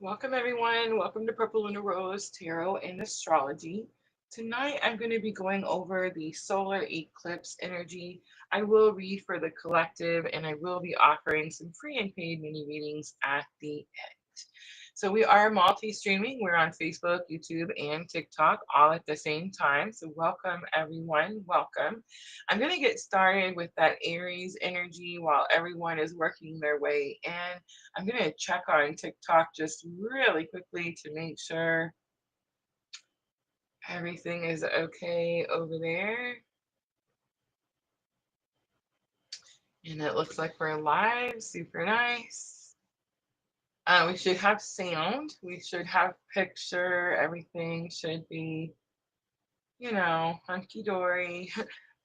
Welcome, everyone. Welcome to Purple Lunar Rose Tarot and Astrology. Tonight, I'm going to be going over the solar eclipse energy. I will read for the collective, and I will be offering some free and paid mini readings at the end. So, we are multi streaming. We're on Facebook, YouTube, and TikTok all at the same time. So, welcome, everyone. Welcome. I'm going to get started with that Aries energy while everyone is working their way in. I'm going to check on TikTok just really quickly to make sure everything is okay over there. And it looks like we're live. Super nice. We should have sound. We should have picture. Everything should be, hunky dory.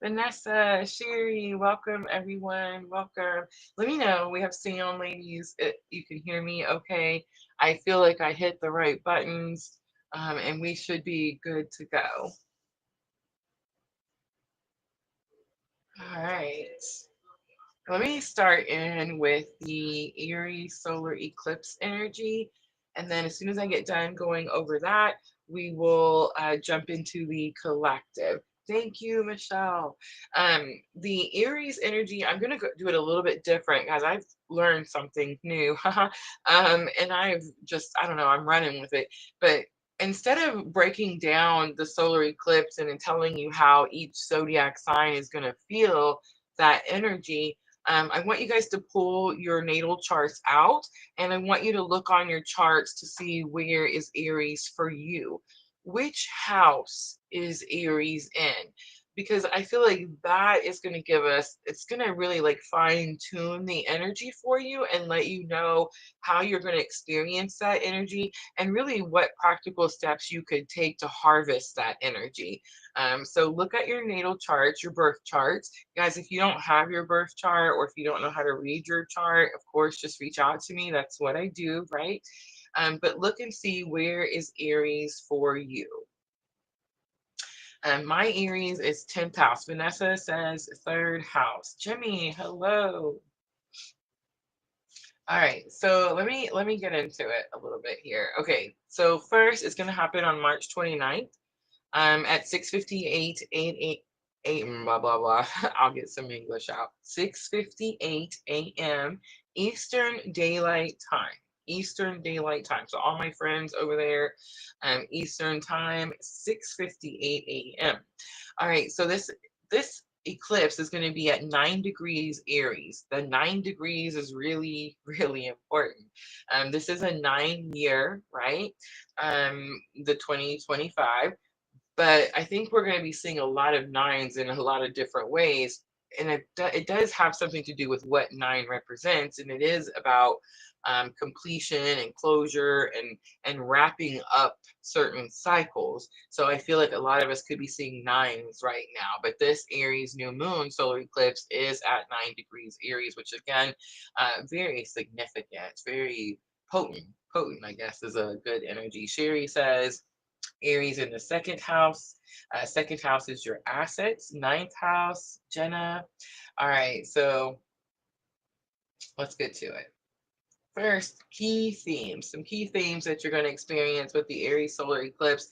Vanessa, Sherry, welcome everyone. Welcome. Let me know. We have sound, ladies. You can hear me okay. I feel like I hit the right buttons, and we should be good to go. All right. Let me start in with the Aries solar eclipse energy. And then as soon as I get done going over that, we will jump into the collective. Thank you, Michelle. The Aries energy, I'm going to do it a little bit different, guys. I've learned something new. And I don't know, I'm running with it. But instead of breaking down the solar eclipse and then telling you how each zodiac sign is going to feel that energy, I want you guys to pull your natal charts out, and I want you to look on your charts to see where is Aries for you. Which house is Aries in? Because I feel like that is going to give us, it's going to really like fine tune the energy for you and let you know how you're going to experience that energy and really what practical steps you could take to harvest that energy. So look at your natal charts, your birth charts. Guys, if you don't have your birth chart or if you don't know how to read your chart, of course, just reach out to me. That's what I do, right? But look and see where is Aries for you. My Aries is 10th house. Vanessa says third house. Jimmy, hello. All right, so let me get into it a little bit here. Okay, so first it's gonna happen on March 29th. At 6:58 8 blah blah blah. I'll get some English out. 6:58 a.m. Eastern Daylight Time. Eastern Daylight Time. So all my friends over there, Eastern Time, 6:58 a.m. All right, so this eclipse is going to be at 9 degrees Aries. The 9 degrees is really, really important. This is a 9 year, right? The 2025. But I think we're going to be seeing a lot of nines in a lot of different ways. And it does have something to do with what nine represents. And it is about completion and closure and wrapping up certain cycles. So I feel like a lot of us could be seeing nines right now. But this Aries new moon solar eclipse is at 9 degrees Aries, which again, very significant, very potent. Potent, I guess, is a good energy. Sherry says, Aries in the second house. Second house is your assets. Ninth house, Jenna. All right, so let's get to it. First, key themes. Some key themes that you're going to experience with the Aries solar eclipse: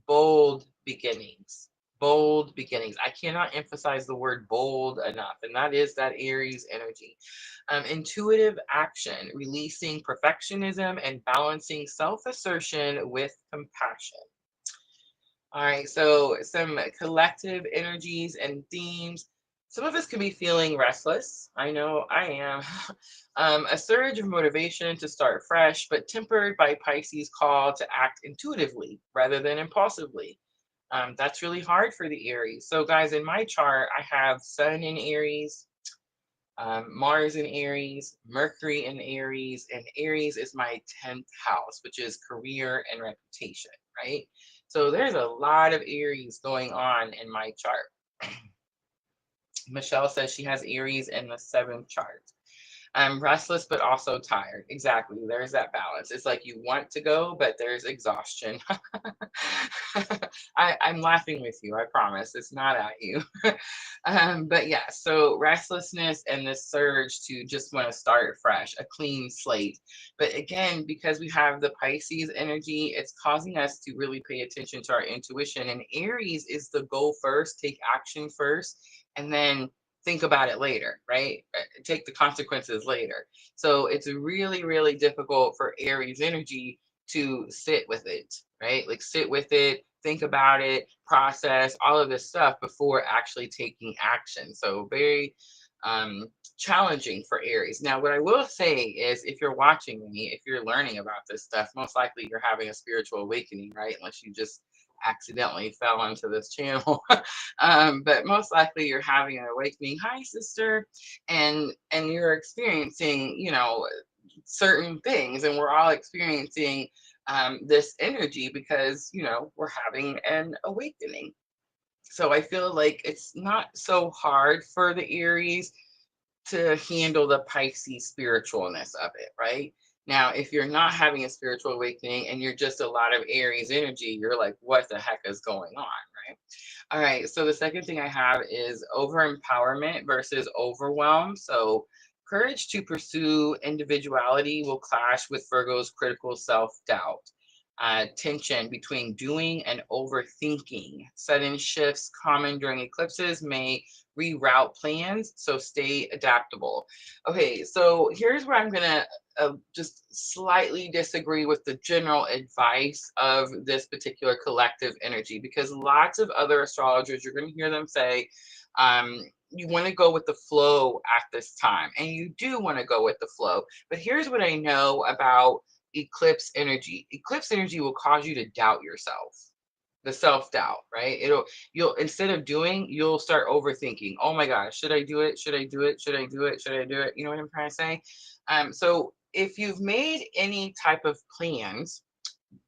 bold beginnings. Bold beginnings. I cannot emphasize the word bold enough, and that is that Aries energy. Intuitive action, releasing perfectionism and balancing self assertion with compassion. All right, so some collective energies and themes. Some of us could be feeling restless. I know I am. A surge of motivation to start fresh, but tempered by Pisces' call to act intuitively rather than impulsively. That's really hard for the Aries. So, guys, in my chart, I have Sun in Aries, Mars in Aries, Mercury in Aries, and Aries is my 10th house, which is career and reputation, right? So there's a lot of Aries going on in my chart. Michelle says she has Aries in the seventh chart. I'm restless, but also tired. Exactly. There's that balance. It's like you want to go, but there's exhaustion. I'm laughing with you. I promise. It's not at you. But yeah, so restlessness and this surge to just want to start fresh, a clean slate. But again, because we have the Pisces energy, it's causing us to really pay attention to our intuition. And Aries is the go first, take action first, and then think about it later, right? Take the consequences later. So it's really, really difficult for Aries energy to sit with it, right? Like sit with it, think about it, process all of this stuff before actually taking action. So very um, challenging for Aries. Now, what I will say is if you're watching me, if you're learning about this stuff, most likely you're having a spiritual awakening, right? Unless you just accidentally fell onto this channel. But most likely you're having an awakening. Hi, sister. And you're experiencing, certain things, and we're all experiencing this energy because we're having an awakening. So I feel like it's not so hard for the Aries to handle the Pisces spiritualness of it, right? Now, if you're not having a spiritual awakening and you're just a lot of Aries energy, you're like, what the heck is going on, right? All right, so the second thing I have is over empowerment versus overwhelm. So, courage to pursue individuality will clash with Virgo's critical self doubt. Tension between doing and overthinking. Sudden shifts common during eclipses may reroute plans, so stay adaptable. Okay, so here's where I'm gonna just slightly disagree with the general advice of this particular collective energy, because lots of other astrologers, you're gonna hear them say, you want to go with the flow at this time, and you do want to go with the flow. But here's what I know about eclipse energy. Eclipse energy will cause you to doubt yourself, the self-doubt, right? You'll, instead of doing, you'll start overthinking. Oh my gosh, should I do it? Should I do it? Should I do it? Should I do it? You know what I'm trying to say? So if you've made any type of plans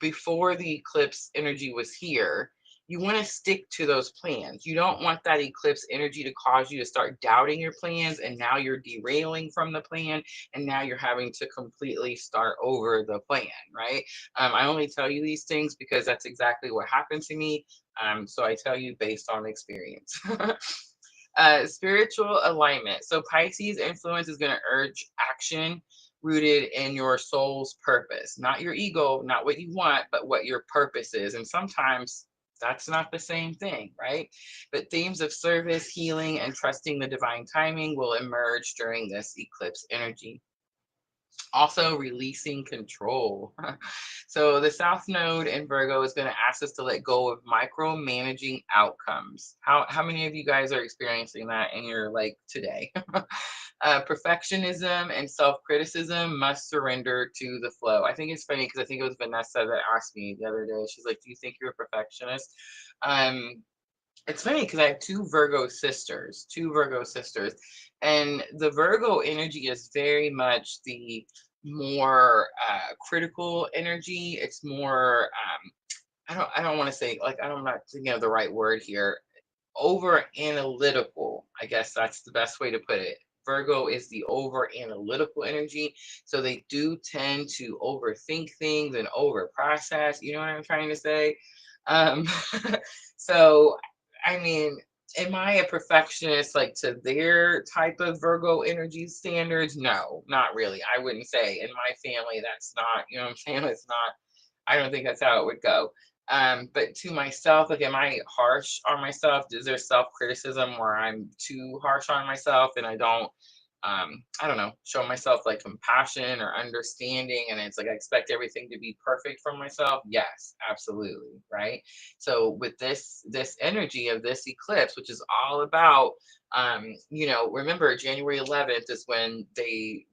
before the eclipse energy was here, you want to stick to those plans. You don't want that eclipse energy to cause you to start doubting your plans, and now you're derailing from the plan, and now you're having to completely start over the plan, right? I only tell you these things because that's exactly what happened to me. So I tell you based on experience. Spiritual alignment. So Pisces influence is going to urge action rooted in your soul's purpose, not your ego, not what you want, but what your purpose is. And sometimes that's not the same thing, right? But themes of service, healing, and trusting the divine timing will emerge during this eclipse energy. Also, releasing control. So, the South Node in Virgo is going to ask us to let go of micromanaging outcomes. How many of you guys are experiencing that in your like today? Perfectionism and self criticism must surrender to the flow. I think it's funny because I think it was Vanessa that asked me the other day. She's like, "Do you think you're a perfectionist?" Um, it's funny because I have two Virgo sisters, and the Virgo energy is very much the more critical energy. It's more I don't want to say, like, I'm not thinking of the right word here. Over analytical, I guess that's the best way to put it. Virgo is the over analytical energy, so they do tend to overthink things and over process. You know what I'm trying to say? Um, so I mean, am I a perfectionist like to their type of Virgo energy standards? No, not really. I wouldn't say. In my family, that's not, you know what I'm saying? It's not, I don't think that's how it would go. But to myself, like, am I harsh on myself? Is there self-criticism where I'm too harsh on myself and I don't know, show myself like compassion or understanding, and it's like I expect everything to be perfect from myself? Yes, absolutely, right? So with this energy of this eclipse, which is all about remember January 11th is when the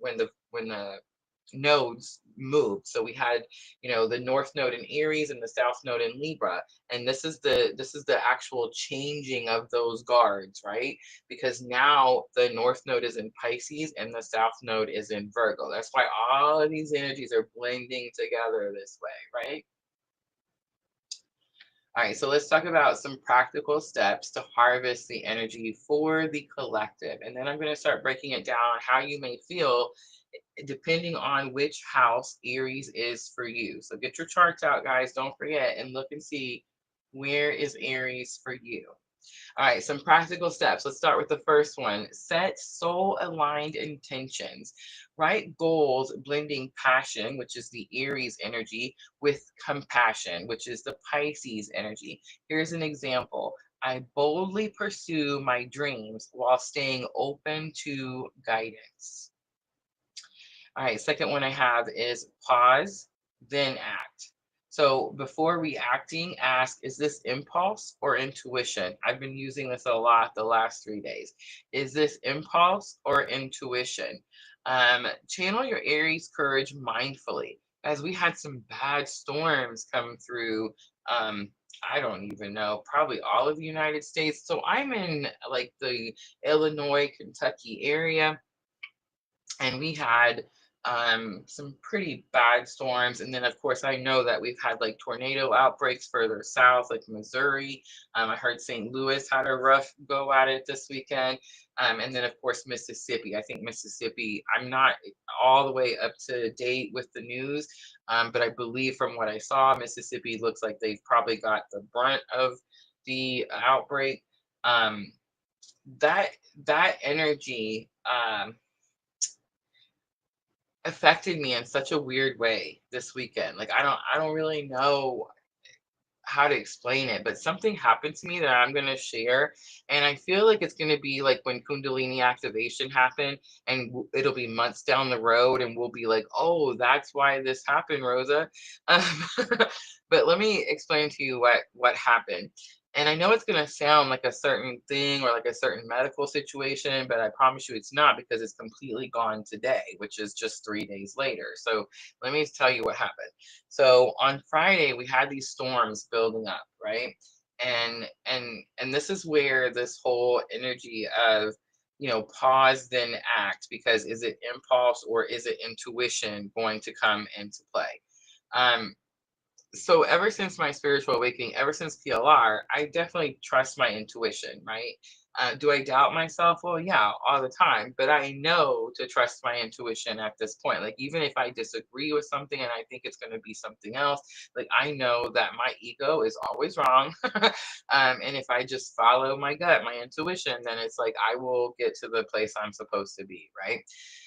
nodes moved. So we had, the north node in Aries and the south node in Libra. And this is the actual changing of those guards, right? Because now the north node is in Pisces and the south node is in Virgo. That's why all of these energies are blending together this way, right? All right, so let's talk about some practical steps to harvest the energy for the collective. And then I'm going to start breaking it down how you may feel depending on which house Aries is for you. So get your charts out, guys. Don't forget and look and see where is Aries for you. All right, some practical steps. Let's start with the first one. Set soul aligned intentions. Write goals blending passion, which is the Aries energy, with compassion, which is the Pisces energy. Here's an example. I boldly pursue my dreams while staying open to guidance. All right, second one I have is pause, then act. So before reacting, ask, is this impulse or intuition? I've been using this a lot the last 3 days. Is this impulse or intuition? Channel your Aries courage mindfully. As we had some bad storms come through, I don't even know, probably all of the United States. So I'm in like the Illinois, Kentucky area, and we had some pretty bad storms. And then, of course, I know that we've had like tornado outbreaks further south, like Missouri. I heard St. Louis had a rough go at it this weekend. And then, of course, Mississippi. I think Mississippi, I'm not all the way up to date with the news, but I believe from what I saw, Mississippi looks like they've probably got the brunt of the outbreak. Um, that that energy affected me in such a weird way this weekend. Like I don't really know how to explain it, but something happened to me that I'm going to share, and I feel like it's going to be like when kundalini activation happened, and it'll be months down the road and we'll be like, "Oh, that's why this happened, Rosa." Um, but let me explain to you what happened. And I know it's going to sound like a certain thing or like a certain medical situation, but I promise you it's not, because it's completely gone today, which is just 3 days later. So let me tell you what happened. So on Friday we had these storms building up, right? And this is where this whole energy of, pause then act, because is it impulse or is it intuition going to come into play? Um, so ever since my spiritual awakening, ever since PLR, I definitely trust my intuition, right? Do I doubt myself? Well, yeah, all the time, but I know to trust my intuition at this point. Like, even if I disagree with something and I think it's going to be something else, like, I know that my ego is always wrong. And if I just follow my gut, my intuition, then it's like I will get to the place I'm supposed to be, right?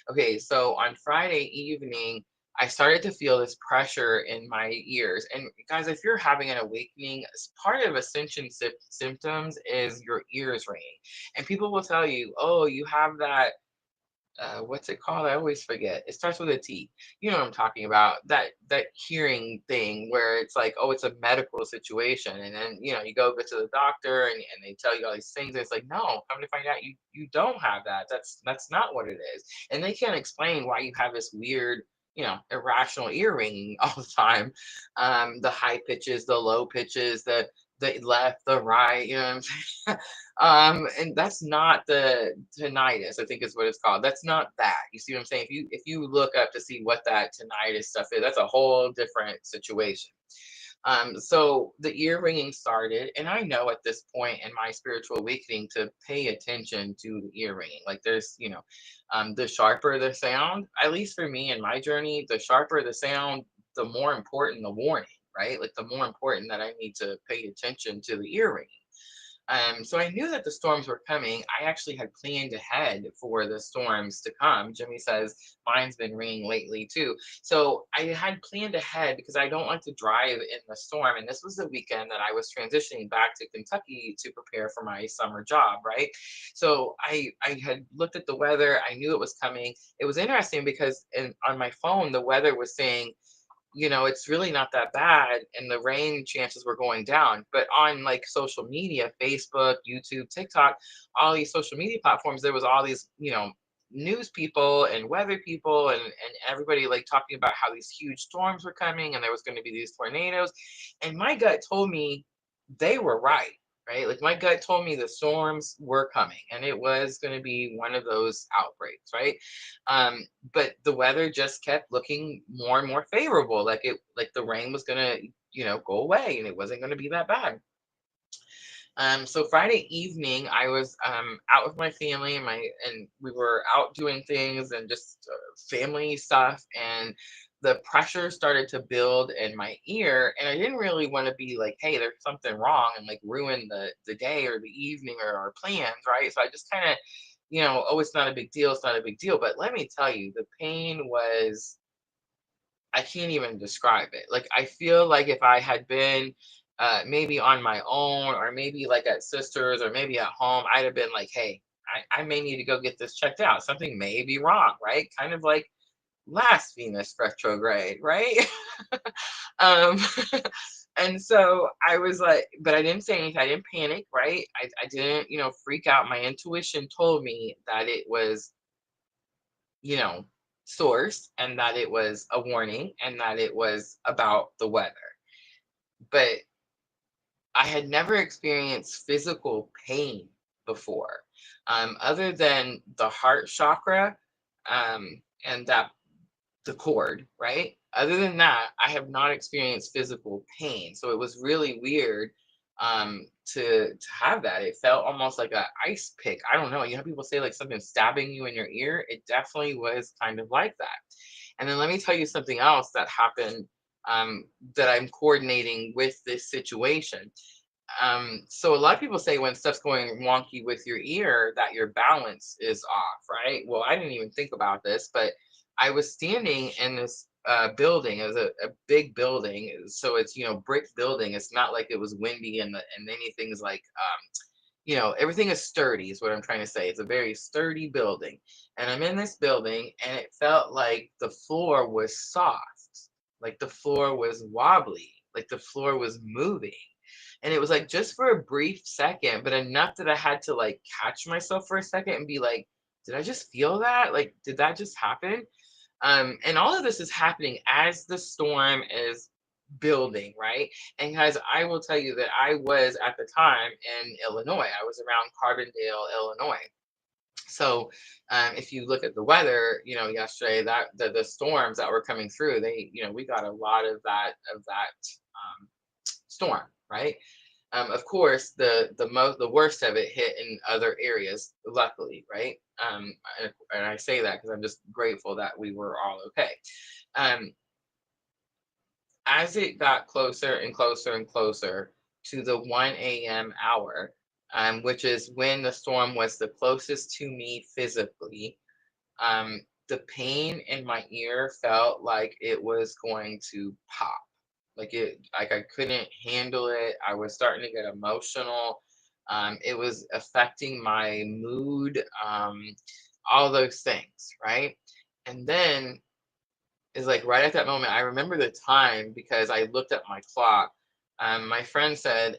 Okay, so on Friday evening, I started to feel this pressure in my ears. And guys, if you're having an awakening, part of ascension symptoms is your ears ringing. And people will tell you, oh, you have that, what's it called? I always forget. It starts with a T. You know what I'm talking about? That hearing thing where it's like, oh, it's a medical situation. And then, you go to the doctor, and they tell you all these things. And it's like, no, come to find out you don't have that. That's not what it is. And they can't explain why you have this weird, irrational ear ringing all the time. The high pitches, the low pitches, the left, the right, you know what I'm saying? And that's not the tinnitus, I think is what it's called. That's not that. You see what I'm saying? If you look up to see what that tinnitus stuff is, that's a whole different situation. So the ear ringing started, and I know at this point in my spiritual awakening to pay attention to the ear ringing. Like, there's, the sharper the sound, at least for me in my journey, the sharper the sound, the more important the warning, right? Like, the more important that I need to pay attention to the ear ringing. So I knew that the storms were coming. I actually had planned ahead for the storms to come. Jimmy says mine's been ringing lately too. So I had planned ahead because I don't like to drive in the storm. And this was the weekend that I was transitioning back to Kentucky to prepare for my summer job, right? So I had looked at the weather. I knew it was coming. It was interesting because on my phone, the weather was saying, it's really not that bad, and the rain chances were going down. But on like social media, Facebook, YouTube, TikTok, all these social media platforms, there was all these, news people and weather people, and everybody like talking about how these huge storms were coming and there was going to be these tornadoes. And my gut told me they were right. Right. Like, my gut told me the storms were coming and it was going to be one of those outbreaks. Right. But the weather just kept looking more and more favorable. Like the rain was going to go away and it wasn't going to be that bad. So Friday evening, I was out with my family and we were out doing things and just family stuff, and the pressure started to build in my ear, and I didn't really want to be like, "Hey, there's something wrong," and like ruin the day or the evening or our plans, right? So I just kind of, oh, it's not a big deal, it's not a big deal. But let me tell you, the pain was, I can't even describe it. Like, I feel like if I had been maybe on my own, or maybe like at sisters, or maybe at home, I'd have been like, hey, I may need to go get this checked out. Something may be wrong, right? Kind of like last Venus retrograde, right? um, and so I was like, but I didn't say anything. I didn't panic, right? I didn't, freak out. My intuition told me that it was, you know, source, and that it was a warning, and that it was about the weather. But I had never experienced physical pain before, other than the heart chakra, and that the cord, right? Other than that, I have not experienced physical pain. So it was really weird to have that. It felt almost like a ice pick. I don't know. People say like something stabbing you in your ear. It definitely was kind of like that. And then let me tell you something else that happened, that I'm coordinating with this situation. So a lot of people say when stuff's going wonky with your ear that your balance is off, right? Well, I didn't even think about this, but I was standing in this building. It was a big building, so it's, brick building. It's not like it was windy, and anything's like, everything is sturdy is what I'm trying to say. It's a very sturdy building, and I'm in this building, and it felt like the floor was soft, like the floor was wobbly, like the floor was moving. And it was like just for a brief second, but enough that I had to like catch myself for a second and be like, did I just feel that? Like, did that just happen? And all of this is happening as the storm is building, right? And guys, I will tell you that I was at the time in Illinois. I was around Carbondale, Illinois. So if you look at the weather, yesterday, that the storms that were coming through, we got a lot of that storm, right? Of course, the worst of it hit in other areas, luckily, right? And I say that because I'm just grateful that we were all okay. Um, as it got closer and closer and closer to the 1 a.m. hour, which is when the storm was the closest to me physically, the pain in my ear felt like it was going to pop. Like I couldn't handle it. I was starting to get emotional. It was affecting my mood, all those things, right? And then is like right at that moment, I remember the time because I looked at my clock. My friend said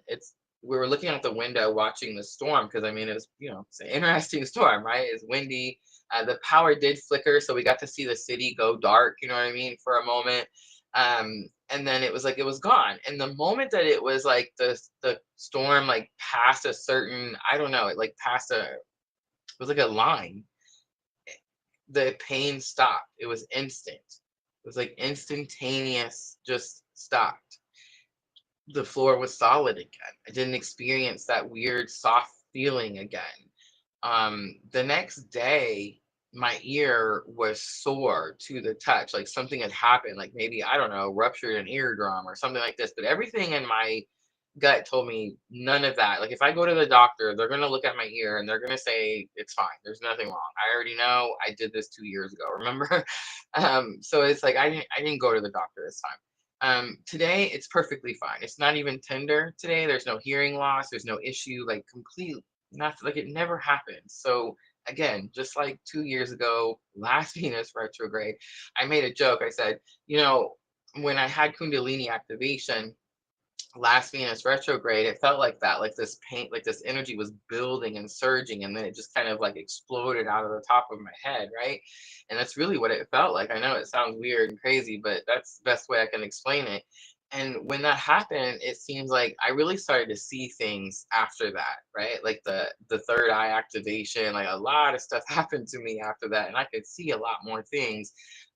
we were looking out the window watching the storm, because I mean it was, it's an interesting storm, right? It's windy. The power did flicker, so we got to see the city go dark, you know what I mean, for a moment. And then it was like it was gone. And the moment that it was like the storm like passed a certain, I don't know, it like passed it was like a line, the pain stopped. It was instant. It was like instantaneous, just stopped. The floor was solid again. I didn't experience that weird soft feeling again. The next day, my ear was sore to the touch, like something had happened, like maybe, I don't know, ruptured an eardrum or something like this. But everything in my gut told me none of that. Like if I go to the doctor, they're gonna look at my ear and they're gonna say it's fine. There's nothing wrong. I already know. I did this 2 years ago. Remember? So it's like I didn't go to the doctor this time. Today it's perfectly fine. It's not even tender today. There's no hearing loss. There's no issue. Like complete nothing. Like it never happened. So again, just like 2 years ago, last Venus retrograde, I made a joke. I said, when I had Kundalini activation last Venus retrograde, it felt like that, like this paint, like this energy was building and surging, and then it just kind of like exploded out of the top of my head, right? And that's really what it felt like. I know it sounds weird and crazy, but that's the best way I can explain it. And when that happened, it seems like I really started to see things after that, right? Like the third eye activation, like a lot of stuff happened to me after that, and I could see a lot more things.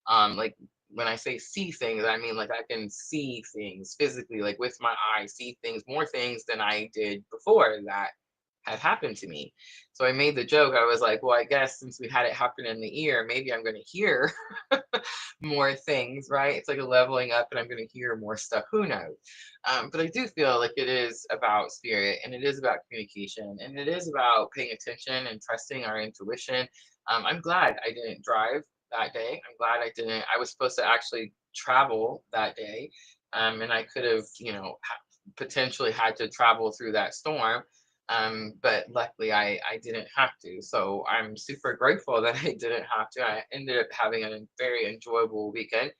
Like when I say see things, I mean like I can see things physically, like with my eyes, see things, more things than I did before that had happened to me. So I made the joke. I was like, well, I guess since we had it happen in the ear, maybe I'm going to hear more things, right? It's like a leveling up, and I'm going to hear more stuff. Who knows? But I do feel like it is about spirit, and it is about communication, and it is about paying attention and trusting our intuition. I'm glad I didn't drive that day. I'm glad I didn't. I was supposed to actually travel that day, and I could have, potentially had to travel through that storm. But luckily I didn't have to. So I'm super grateful that I didn't have to. I ended up having a very enjoyable weekend.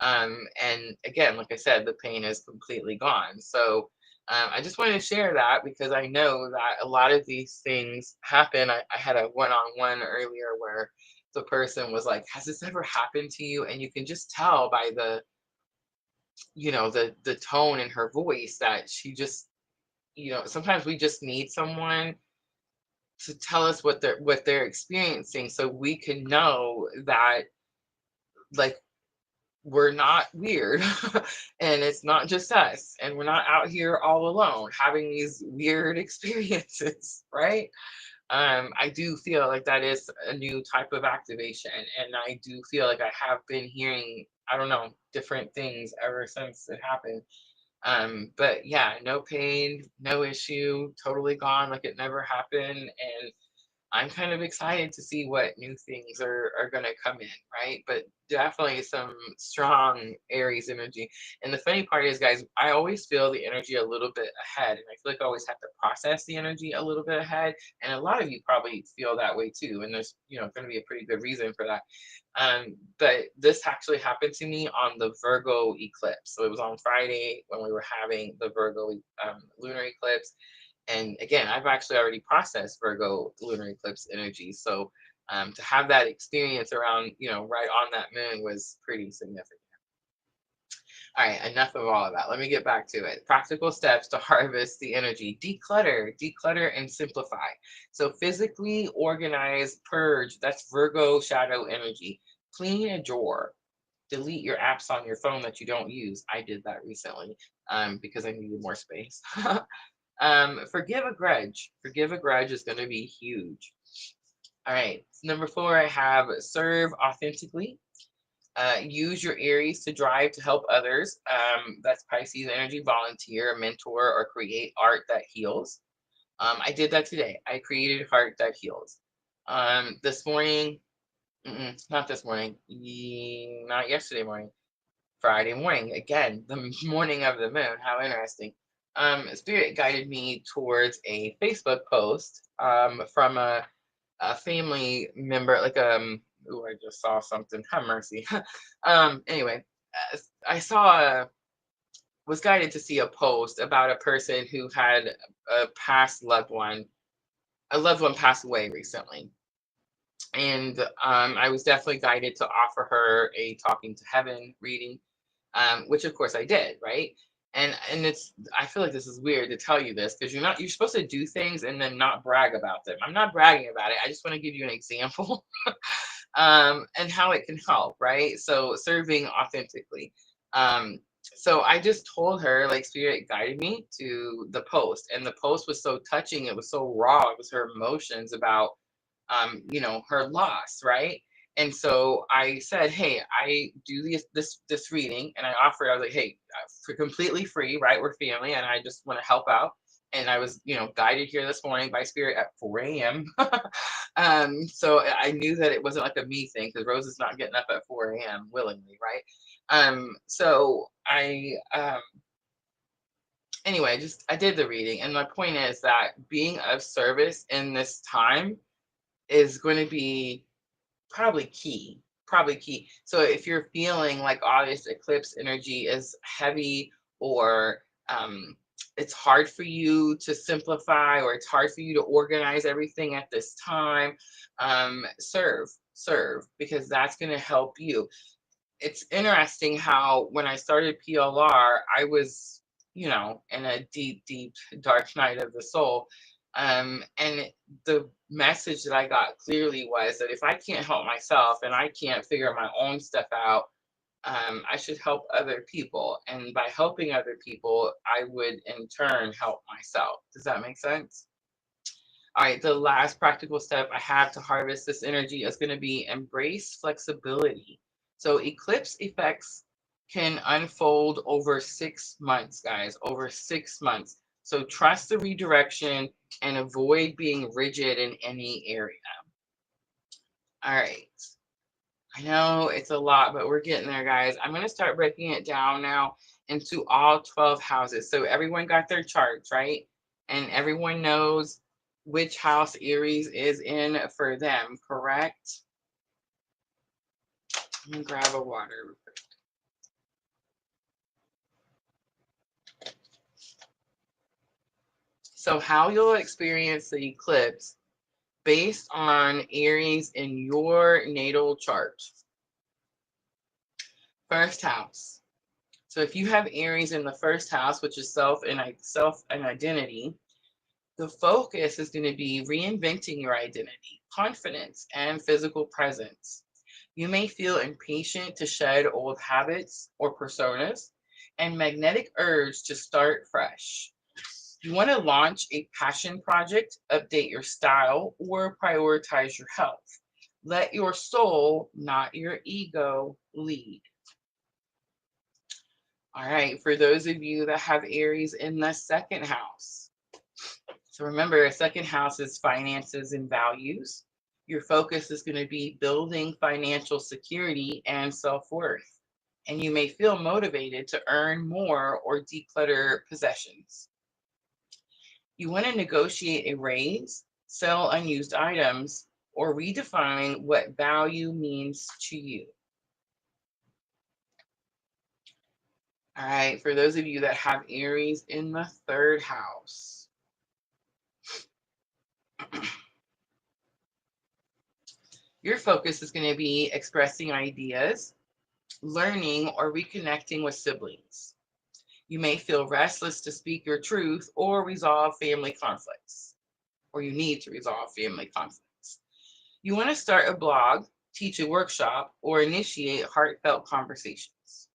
And again, like I said, the pain is completely gone. So I just wanted to share that because I know that a lot of these things happen. I had a one-on-one earlier where the person was like, has this ever happened to you? And you can just tell by the tone in her voice that she just, sometimes we just need someone to tell us what they're experiencing so we can know that, like, we're not weird and it's not just us, and we're not out here all alone having these weird experiences, right? I do feel like that is a new type of activation, and I do feel like I have been hearing, I don't know, different things ever since it happened. But yeah, no pain, no issue, totally gone, like it never happened. And I'm kind of excited to see what new things are going to come in, right? But definitely some strong Aries energy. And the funny part is, guys, I always feel the energy a little bit ahead. And I feel like I always have to process the energy a little bit ahead. And a lot of you probably feel that way too. And there's, going to be a pretty good reason for that. But this actually happened to me on the Virgo eclipse. So it was on Friday when we were having the Virgo lunar eclipse. And again, I've actually already processed Virgo lunar eclipse energy. So to have that experience around, right on that moon was pretty significant. All right, enough of all of that. Let me get back to it. Practical steps to harvest the energy. Declutter, and simplify. So physically organize, purge. That's Virgo shadow energy. Clean a drawer. Delete your apps on your phone that you don't use. I did that recently because I needed more space. Forgive a grudge. Forgive a grudge is going to be huge. All right. Number 4, I have serve authentically. Use your Aries to drive to help others. That's Pisces energy. Volunteer, mentor, or create art that heals. I did that today. I created art that heals. This morning, not this morning, not yesterday morning. Friday morning, again, the morning of the moon. How interesting. Spirit guided me towards a Facebook post from a family member, like I just saw something. Have mercy. Anyway, I was guided to see a post about a person who had a past loved one. A loved one passed away recently, and I was definitely guided to offer her a talking to heaven reading, which of course I did, right? And I feel like this is weird to tell you this because you're supposed to do things and then not brag about them. I'm not bragging about it. I just want to give you an example and how it can help, right? So serving authentically. So I just told her, like, spirit guided me to the post, and the post was so touching. It was so raw. It was her emotions about her loss, right? And so I said, hey, I do this reading, and I offered. I was like, hey, for completely free, right? We're family, and I just want to help out. And I was, guided here this morning by spirit at 4 a.m. So I knew that it wasn't like a me thing because Rose is not getting up at 4 a.m. willingly, right? So I anyway, just I did the reading, and my point is that being of service in this time is going to be probably key. So if you're feeling like all this eclipse energy is heavy, or it's hard for you to simplify, or it's hard for you to organize everything at this time, serve, because that's going to help you. It's interesting how when I started PLR, I was, in a deep, deep dark night of the soul. And the message that I got clearly was that if I can't help myself and I can't figure my own stuff out, I should help other people. And by helping other people, I would in turn help myself. Does that make sense? All right, the last practical step I have to harvest this energy is going to be embrace flexibility. So, eclipse effects can unfold over 6 months, guys, over 6 months. So, trust the redirection and avoid being rigid in any area. All right. I know it's a lot, but we're getting there, guys. I'm going to start breaking it down now into all 12 houses. So everyone got their charts, right? And everyone knows which house Aries is in for them, correct? Let me grab a water real quick. So how you'll experience the eclipse based on Aries in your natal chart. First house. So if you have Aries in the first house, which is self and identity, the focus is going to be reinventing your identity, confidence, and physical presence. You may feel impatient to shed old habits or personas and magnetic urge to start fresh. You want to launch a passion project, update your style, or prioritize your health. Let your soul, not your ego, lead. All right, for those of you that have Aries in the second house. So remember, a second house is finances and values. Your focus is going to be building financial security and self-worth. And you may feel motivated to earn more or declutter possessions. You want to negotiate a raise, sell unused items, or redefine what value means to you. All right, for those of you that have Aries in the third house. Your focus is going to be expressing ideas, learning, or reconnecting with siblings. You may feel restless to speak your truth or resolve family conflicts, or you need to resolve family conflicts. You want to start a blog, teach a workshop, or initiate heartfelt conversations.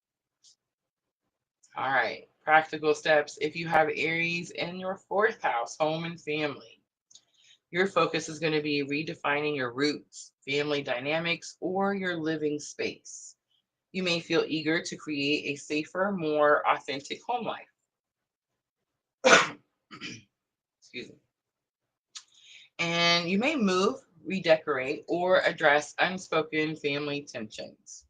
All right, practical steps. If you have Aries in your fourth house, home and family, your focus is going to be redefining your roots, family dynamics, or your living space. You may feel eager to create a safer, more authentic home life. Excuse me. And you may move, redecorate, or address unspoken family tensions.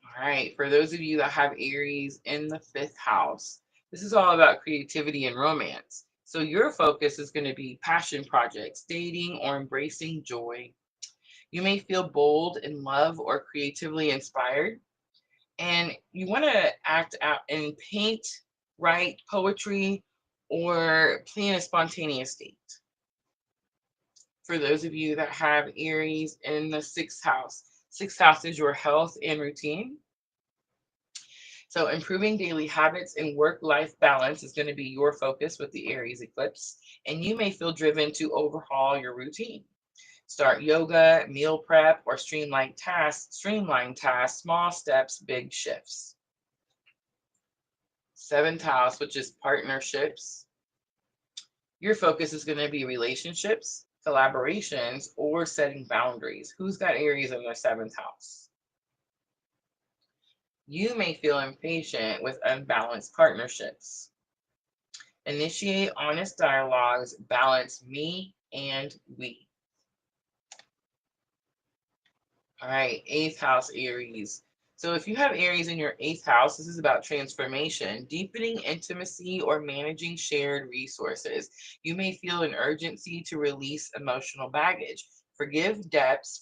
All right, for those of you that have Aries in the fifth house, this is all about creativity and romance. So your focus is going to be passion projects, dating, or embracing joy. You may feel bold in love or creatively inspired. And you want to act out and paint, write poetry, or plan a spontaneous date. For those of you that have Aries in the sixth house is your health and routine. So improving daily habits and work-life balance is going to be your focus with the Aries eclipse. And you may feel driven to overhaul your routine. Start yoga, meal prep, or streamline tasks, small steps, big shifts. Seventh house, which is partnerships. Your focus is going to be relationships, collaborations, or setting boundaries. Who's got Aries in their seventh house? You may feel impatient with unbalanced partnerships. Initiate honest dialogues, balance me and we. All right, eighth house Aries. So if you have Aries in your eighth house, this is about transformation, deepening intimacy, or managing shared resources. You may feel an urgency to release emotional baggage. Forgive debts,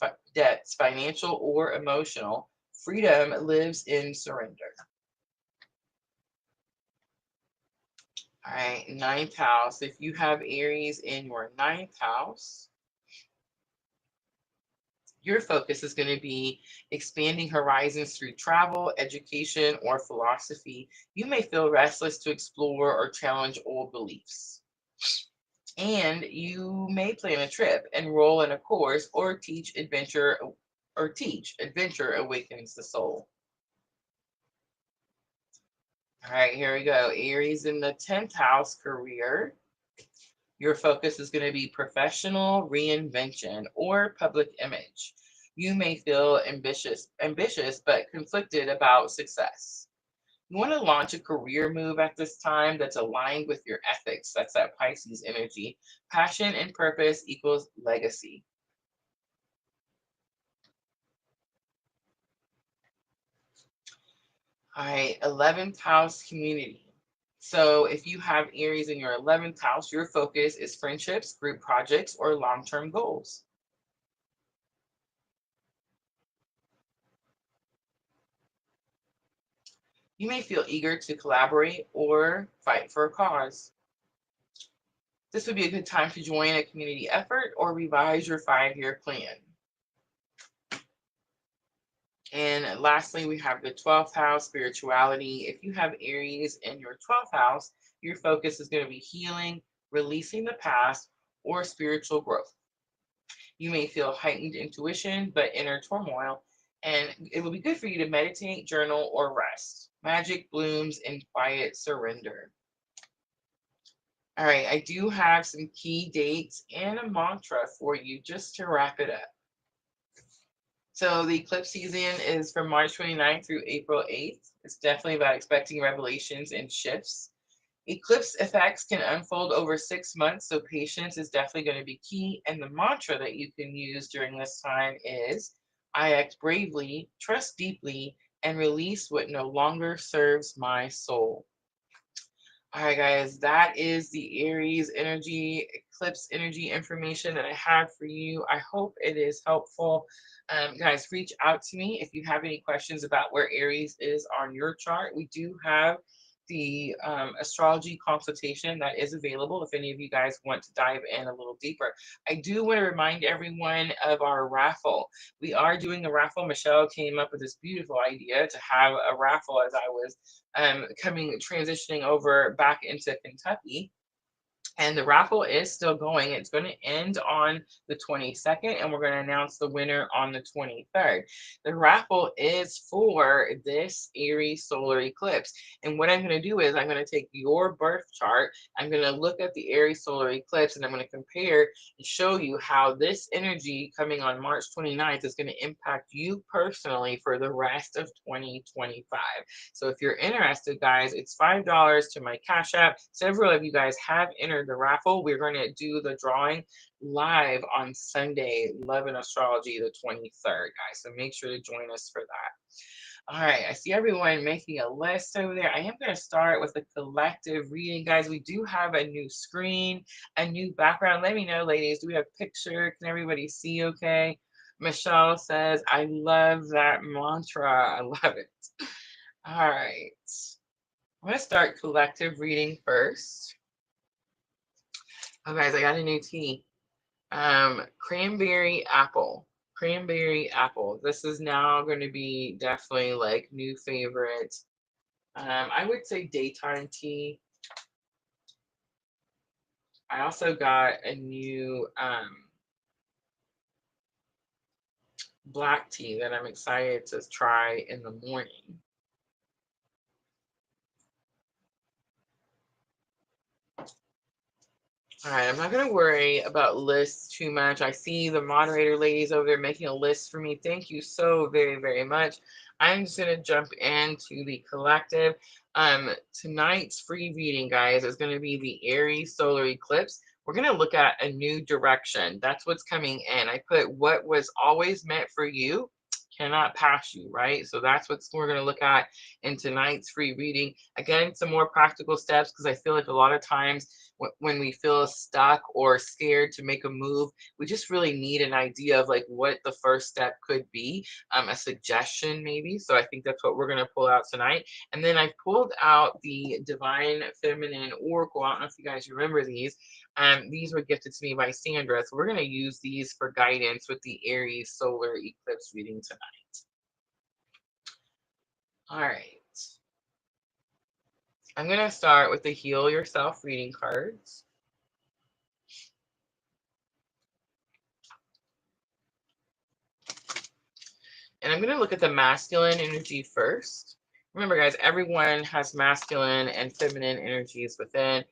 financial or emotional. Freedom lives in surrender. All right, ninth house. If you have Aries in your ninth house, your focus is going to be expanding horizons through travel, education, or philosophy. You may feel restless to explore or challenge old beliefs. And you may plan a trip, enroll in a course, or teach adventure or teach. Adventure awakens the soul. All right, here we go. Aries in the 10th house, career. Your focus is going to be professional reinvention or public image. You may feel ambitious but conflicted about success. You want to launch a career move at this time that's aligned with your ethics. That's that Pisces energy. Passion and purpose equals legacy. All right, 11th house, community. So if you have Aries in your 11th house, your focus is friendships, group projects, or long-term goals. You may feel eager to collaborate or fight for a cause. This would be a good time to join a community effort or revise your 5-year plan. And lastly, we have the 12th house, spirituality. If you have Aries in your 12th house, your focus is going to be healing, releasing the past, or spiritual growth. You may feel heightened intuition, but inner turmoil, and it will be good for you to meditate, journal, or rest. Magic blooms in quiet surrender. All right, I do have some key dates and a mantra for you just to wrap it up. So the eclipse season is from March 29th through April 8th. It's definitely about expecting revelations and shifts. Eclipse effects can unfold over 6 months, so patience is definitely going to be key. And the mantra that you can use during this time is I act bravely, trust deeply, and release what no longer serves my soul. All right, guys, that is the Aries energy, eclipse energy information that I have for you. I hope it is helpful. Guys, reach out to me if you have any questions about where Aries is on your chart. We do have the astrology consultation that is available if any of you guys want to dive in a little deeper. I do want to remind everyone of our raffle. We are doing a raffle. Michelle came up with this beautiful idea to have a raffle as I was transitioning over back into Kentucky. And the raffle is still going. It's going to end on the 22nd, and we're going to announce the winner on the 23rd. The raffle is for this Aries solar eclipse. And what I'm going to do is I'm going to take your birth chart. I'm going to look at the Aries solar eclipse, and I'm going to compare and show you how this energy coming on March 29th is going to impact you personally for the rest of 2025. So if you're interested, guys, it's $5 to my Cash App. Several of you guys have entered the raffle. We're going to do the drawing live on Sunday, Love and Astrology, the 23rd, guys. So make sure to join us for that. All right, I see everyone making a list over there. I am going to start with a collective reading, guys. We do have a new screen, a new background. Let me know, ladies, do we have a picture? Can everybody see okay? Michelle says, I love that mantra. I love it. All right. I'm going to start collective reading first. Oh, guys, I got a new tea. Cranberry apple. Cranberry apple. This is now going to be definitely like new favorite. I would say daytime tea. I also got a new black tea that I'm excited to try in the morning. All right, I'm not going to worry about lists too much. I see the moderator ladies over there making a list for me. Thank you so very, very much. I'm just going to jump into the collective. Tonight's free reading, guys, is going to be the Aries solar eclipse. We're going to look at a new direction. That's what's coming in. I put what was always meant for you cannot pass you, right? So that's what we're going to look at in tonight's free reading. Again, some more practical steps because I feel like a lot of times when we feel stuck or scared to make a move, we just really need an idea of like what the first step could be, a suggestion maybe. So I think that's what we're going to pull out tonight. And then I pulled out the Divine Feminine Oracle. I don't know if you guys remember these. These were gifted to me by Sandra. So we're going to use these for guidance with the Aries solar eclipse reading tonight. All right. I'm going to start with the Heal Yourself reading cards. And I'm going to look at the masculine energy first. Remember, guys, everyone has masculine and feminine energies within.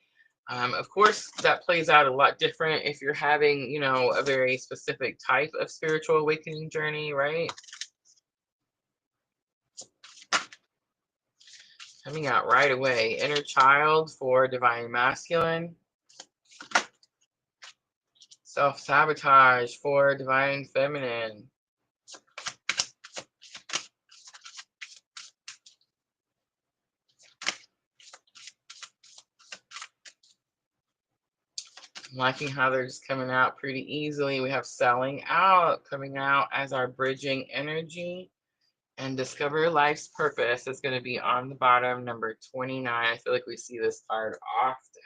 Of course, that plays out a lot different if you're having, you know, a very specific type of spiritual awakening journey, right? Coming out right away, inner child for divine masculine, self-sabotage for divine feminine. I'm liking how they're just coming out pretty easily. We have selling out coming out as our bridging energy. And discover life's purpose is going to be on the bottom, number 29. I feel like we see this card often.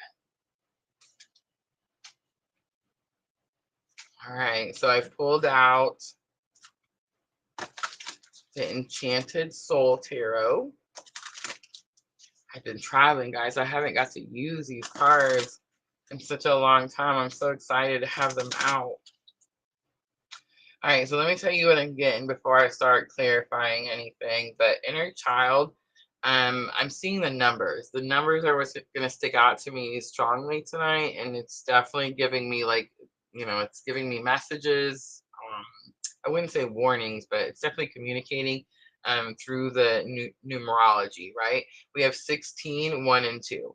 All right, so I've pulled out the Enchanted Soul Tarot. I've been traveling, guys. I haven't got to use these cards in such a long time. I'm so excited to have them out. All right, so let me tell you what I'm getting before I start clarifying anything. But inner child, I'm seeing the numbers. The numbers are what's going to stick out to me strongly tonight, and it's definitely giving me like, you know, it's giving me messages. I wouldn't say warnings, but it's definitely communicating through the numerology, right? We have 16, 1, and 2.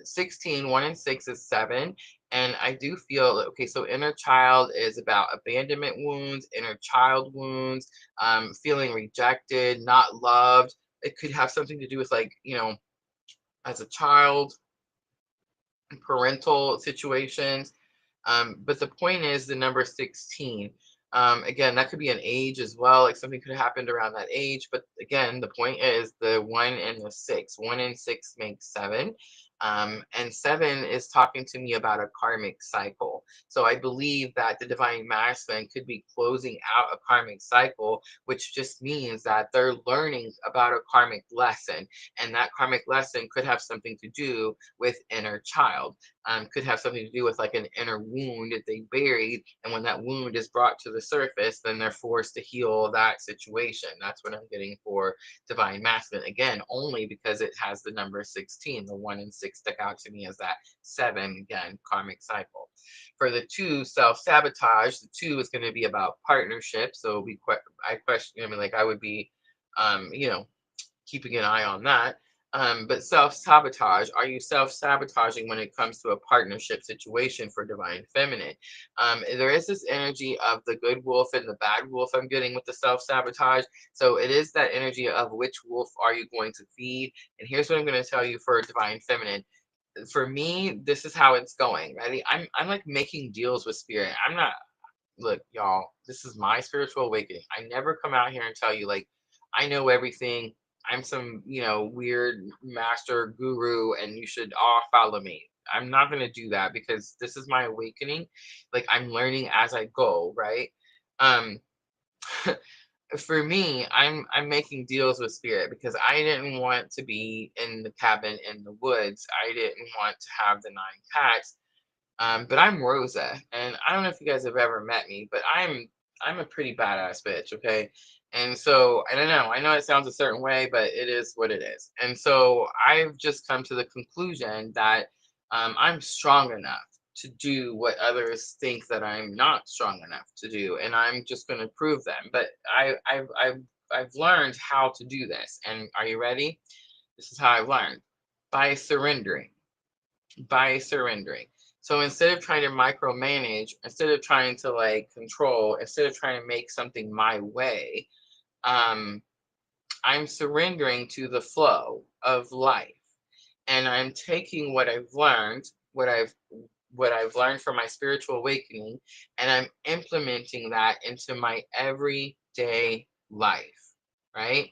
16, 1, and 6 is 7. And I do feel, okay, so inner child is about abandonment wounds, inner child wounds, feeling rejected, not loved. It could have something to do with, like, you know, as a child, parental situations. But the point is the number 16. Again, that could be an age as well. Like something could have happened around that age. But again, the point is the 1 and the 6. 1 and 6 makes 7. And 7 is talking to me about a karmic cycle. So I believe that the divine masculine could be closing out a karmic cycle, which just means that they're learning about a karmic lesson. And that karmic lesson could have something to do with inner child. Could have something to do with like an inner wound that they buried. And when that wound is brought to the surface, then they're forced to heal that situation. That's what I'm getting for divine masculine. Again, only because it has the number 16. The 1 and 6 stick out to me as that 7, again, karmic cycle. For the 2, self-sabotage, the 2 is going to be about partnership. So I question, I mean, like I would be, you know, keeping an eye on that. But self-sabotage, are you self-sabotaging when it comes to a partnership situation for divine feminine? There is this energy of the good wolf and the bad wolf I'm getting with the self-sabotage. So it is that energy of which wolf are you going to feed? And here's what I'm going to tell you for divine feminine. For me, this is how it's going. Ready? I'm like making deals with spirit. I'm not, look, y'all, this is my spiritual awakening. I never come out here and tell you like I know everything. I'm some, you know, weird master guru and you should all follow me. I'm not going to do that because this is my awakening. Like I'm learning as I go, right? Um for me, I'm making deals with spirit because I didn't want to be in the cabin in the woods. I didn't want to have the 9 cats. But I'm Rosa, and I don't know if you guys have ever met me, but I'm a pretty badass bitch, okay? And so I don't know. I know it sounds a certain way, but it is what it is. And so I've just come to the conclusion that I'm strong enough to do what others think that I'm not strong enough to do, and I'm just going to prove them. But I've learned how to do this, and are you ready? This is how I've learned by surrendering by surrendering. So instead of trying to micromanage, instead of trying to like control, instead of trying to make something my way, um, I'm surrendering to the flow of life. And I'm taking what I've learned, what I've learned from my spiritual awakening, and I'm implementing that into my everyday life, right?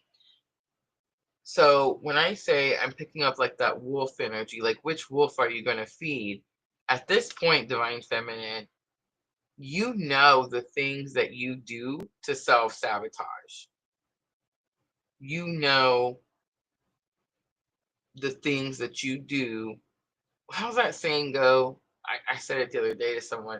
So when I say I'm picking up like that wolf energy, like which wolf are you going to feed? At this point, divine feminine, you know the things that you do to self sabotage. You know the things that you do. How's that saying go? I said it the other day to someone.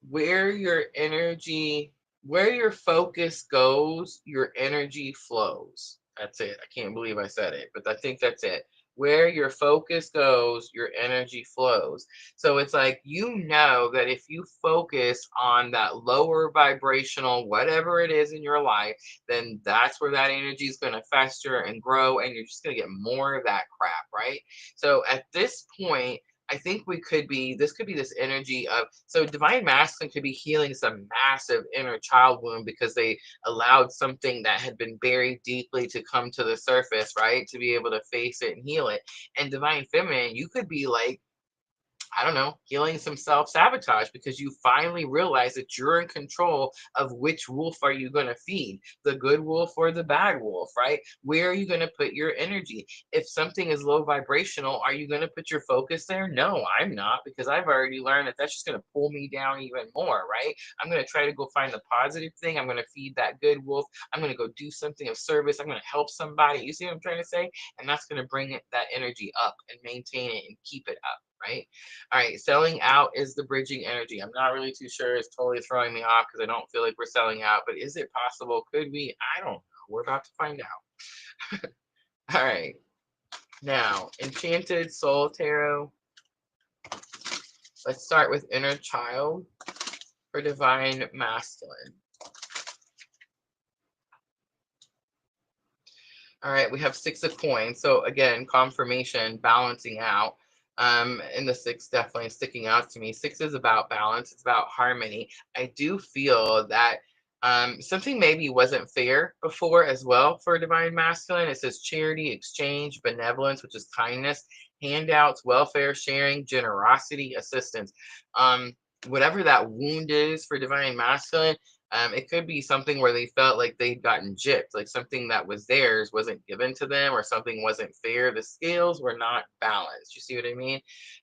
Where your energy. where your focus goes, your energy flows. That's it. I can't believe I said it, but I think that's it. Where your focus goes, your energy flows. So it's like, you know, that if you focus on that lower vibrational, whatever it is in your life, then that's where that energy is going to fester and grow, and you're just going to get more of that crap, right? So at this point, I think this could be this energy of, so divine masculine could be healing some massive inner child wound because they allowed something that had been buried deeply to come to the surface, right? To be able to face it and heal it. And divine feminine, you could be like, I don't know, healing some self-sabotage because you finally realize that you're in control of which wolf are you going to feed, the good wolf or the bad wolf, right? Where are you going to put your energy? If something is low vibrational, are you going to put your focus there? No, I'm not, because I've already learned that that's just going to pull me down even more, right? I'm going to try to go find the positive thing. I'm going to feed that good wolf. I'm going to go do something of service. I'm going to help somebody. You see what I'm trying to say? And that's going to bring that energy up and maintain it and keep it up, right? All right, selling out is the bridging energy. I'm not really too sure. It's totally throwing me off because I don't feel like we're selling out, but is it possible? Could we? I don't know. We're about to find out. All right. Now, Enchanted Soul Tarot. Let's start with Inner Child for Divine Masculine. All right, we have Six of Coins. So again, confirmation, balancing out. And the six definitely sticking out to me. Six is about balance. It's about harmony. I do feel that something maybe wasn't fair before as well for divine masculine. It says charity, exchange, benevolence, which is kindness, handouts, welfare, sharing, generosity, assistance. Whatever that wound is for divine masculine, it could be something where they felt like they'd gotten gypped, like something that was theirs wasn't given to them, or something wasn't fair. The scales were not balanced. You see what I mean?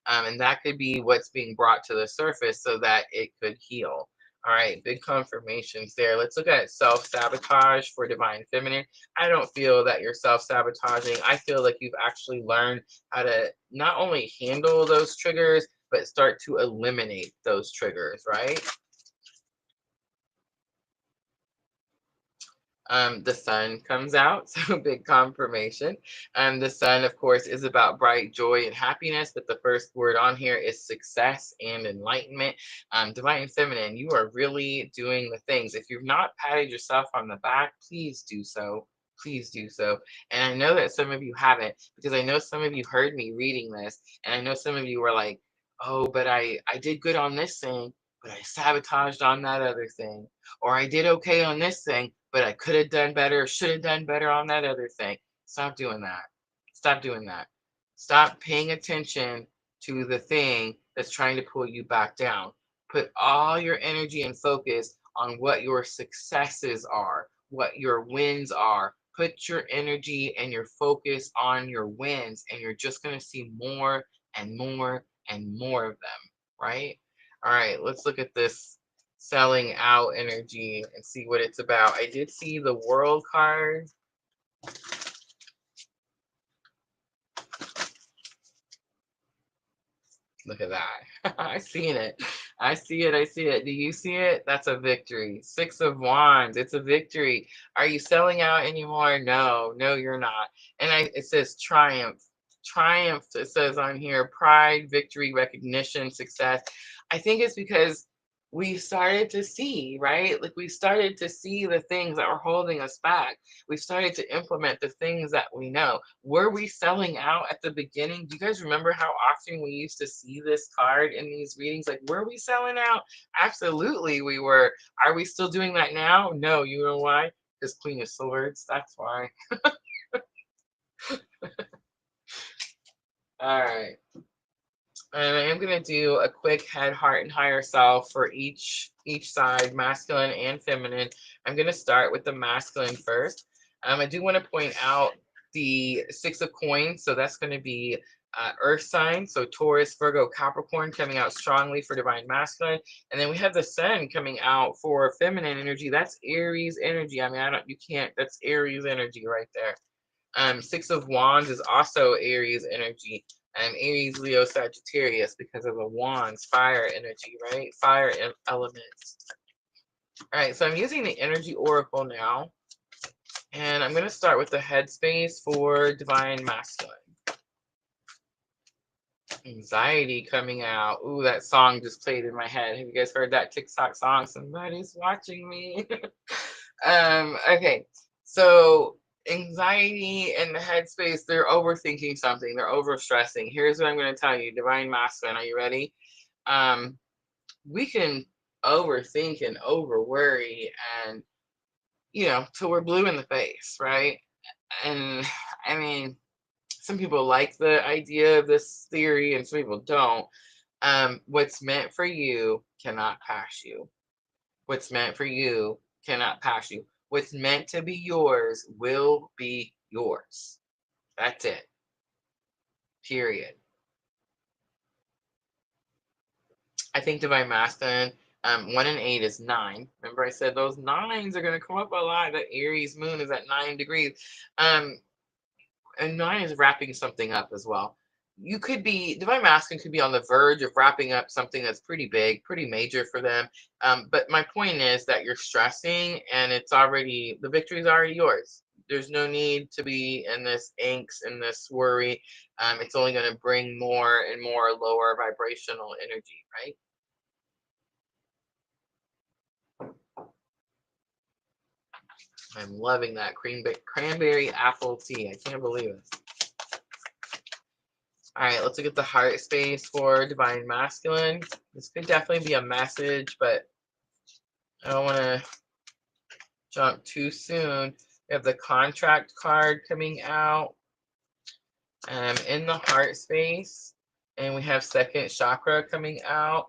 And that could be what's being brought to the surface so that it could heal. All right, big confirmations there. Let's look at self-sabotage for divine feminine. I don't feel that you're self-sabotaging. I feel like you've actually learned how to not only handle those triggers, but start to eliminate those triggers, right? The sun comes out, so big confirmation. The sun, of course, is about bright joy and happiness, but the first word on here is success and enlightenment. Divine feminine, you are really doing the things. If you've not patted yourself on the back, please do so. Please do so. And I know that some of you haven't, because I know some of you heard me reading this, and I know some of you were like, oh, but I did good on this thing, but I sabotaged on that other thing. Or I did okay on this thing, but I could have done better, should have done better on that other thing. Stop doing that. Stop doing that. Stop paying attention to the thing that's trying to pull you back down. Put all your energy and focus on what your successes are, what your wins are. Put your energy and your focus on your wins, and you're just going to see more and more and more of them, right? All right, let's look at this selling out energy and see what it's about. I did see the world card. Look at that. I seen it. I see it. I see it. Do you see it? That's a victory. Six of Wands. It's a victory. Are you selling out anymore? No, no, you're not. And it says triumph. Triumph, it says on here, pride, victory, recognition, success. I think it's because we started to see, right? Like we started to see the things that were holding us back. We started to implement the things that we know. Were we selling out at the beginning? Do you guys remember how often we used to see this card in these readings? Like, were we selling out? Absolutely, we were. Are we still doing that now? No. You know why? Because Queen of Swords. That's why. All right. And I am going to do a quick head, heart, and higher self for each side, masculine and feminine. I'm going to start with the masculine first. I do want to point out the Six of Coins. So that's going to be Earth sign. So Taurus, Virgo, Capricorn coming out strongly for divine masculine. And then we have the Sun coming out for feminine energy. That's Aries energy. I mean, that's Aries energy right there. Six of Wands is also Aries energy. Aries, Leo, Sagittarius because of the wands, fire energy, right? Fire elements. All right, so I'm using the energy oracle now, and I'm going to start with the headspace for divine masculine. Anxiety coming out. Ooh, that song just played in my head. Have you guys heard that TikTok song? Somebody's watching me. Okay, so anxiety and the headspace, they're overthinking something, they're overstressing. Here's what I'm going to tell you, divine masculine. Are you ready? Um, we can overthink and over worry and till we're blue in the face, right? And I mean, some people like the idea of this theory and some people don't. What's meant for you cannot pass you. What's meant for you cannot pass you. What's meant to be yours will be yours. That's it. Period. I think divine masculine, 1 and 8 is 9. Remember, I said those nines are going to come up a lot. That Aries moon is at 9 degrees. Um, and 9 is wrapping something up as well. You could be, divine masculine could be on the verge of wrapping up something that's pretty big, pretty major for them. But my point is that you're stressing and the victory is already yours. There's no need to be in this angst and this worry. It's only going to bring more and more lower vibrational energy, right? I'm loving that cranberry apple tea. I can't believe it. All right, let's look at the heart space for divine masculine. This could definitely be a message, but I don't want to jump too soon. We have the contract card coming out in the heart space, and we have second chakra coming out.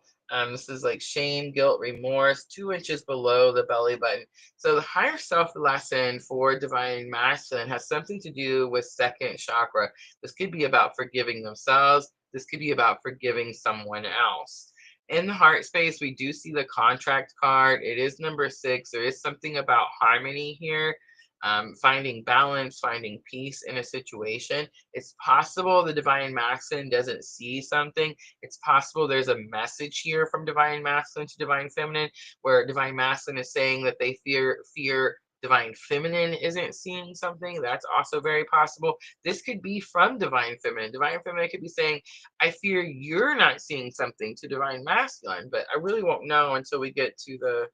This is like shame, guilt, remorse, 2 inches below the belly button. So the higher self lesson for divine masculine has something to do with second chakra. This could be about forgiving themselves. This could be about forgiving someone else. In the heart space, we do see the contract card. It is number 6. There is something about harmony here, finding balance, finding peace in a situation. It's possible the divine masculine doesn't see something. It's possible there's a message here from divine masculine to divine feminine, where divine masculine is saying that they fear divine feminine isn't seeing something. That's also very possible. This could be from divine feminine. Divine feminine could be saying, I fear you're not seeing something, to divine masculine, but I really won't know until we get to the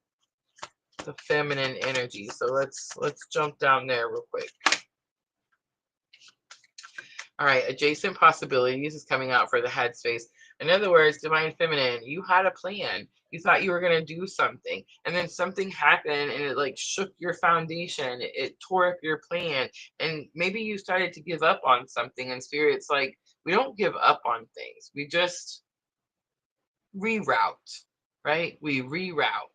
feminine energy. So let's jump down there real quick. All right, adjacent possibilities is coming out for the headspace. In other words, divine feminine, you had a plan. You thought you were going to do something, and then something happened and it like shook your foundation. It tore up your plan, and maybe you started to give up on something. And spirit's like, we don't give up on things. We just reroute, right? We reroute.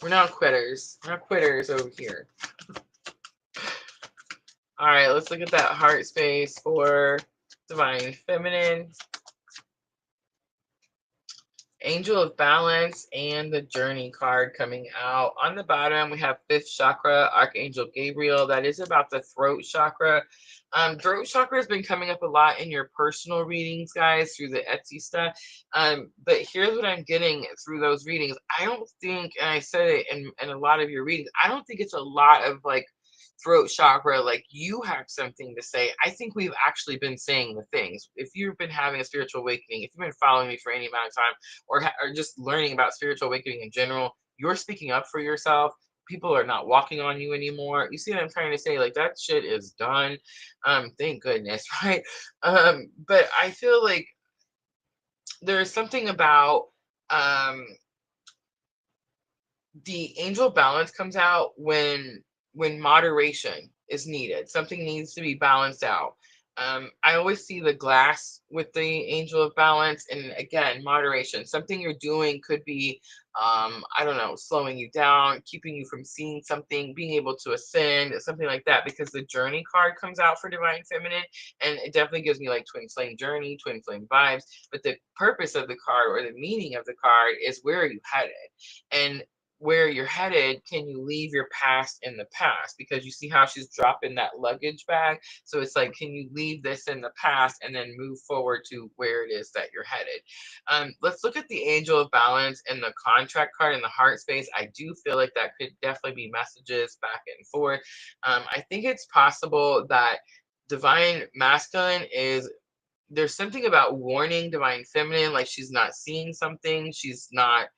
We're not quitters. We're not quitters over here. All right, let's look at that heart space for divine feminine. Angel of Balance and the Journey card coming out. On the bottom, we have 5th chakra, Archangel Gabriel. That is about the throat chakra. Throat chakra has been coming up a lot in your personal readings, guys, through the Etsy stuff. But here's what I'm getting through those readings. I don't think, and I said it in a lot of your readings, I don't think it's a lot of like throat chakra, like you have something to say. I think we've actually been saying the things. If you've been having a spiritual awakening, if you've been following me for any amount of time, or just learning about spiritual awakening in general, you're speaking up for yourself. People are not walking on you anymore. You see what I'm trying to say? Like, that shit is done. Thank goodness, right? But I feel like there's something about the angel balance comes out when moderation is needed. Something needs to be balanced out. I always see the glass with the angel of balance, and again, moderation. Something you're doing could be, I don't know, slowing you down, keeping you from seeing something, being able to ascend, something like that. Because the journey card comes out for divine feminine, and it definitely gives me like twin flame journey, twin flame vibes. But the purpose of the card, or the meaning of the card, is where are you headed? And where you're headed, can you leave your past in the past? Because you see how she's dropping that luggage bag. So it's like, can you leave this in the past and then move forward to where it is that you're headed? Let's look at the angel of balance and the contract card in the heart space. I do feel like that could definitely be messages back and forth. I think it's possible that divine masculine is, there's something about warning divine feminine, like she's not seeing something, she's not,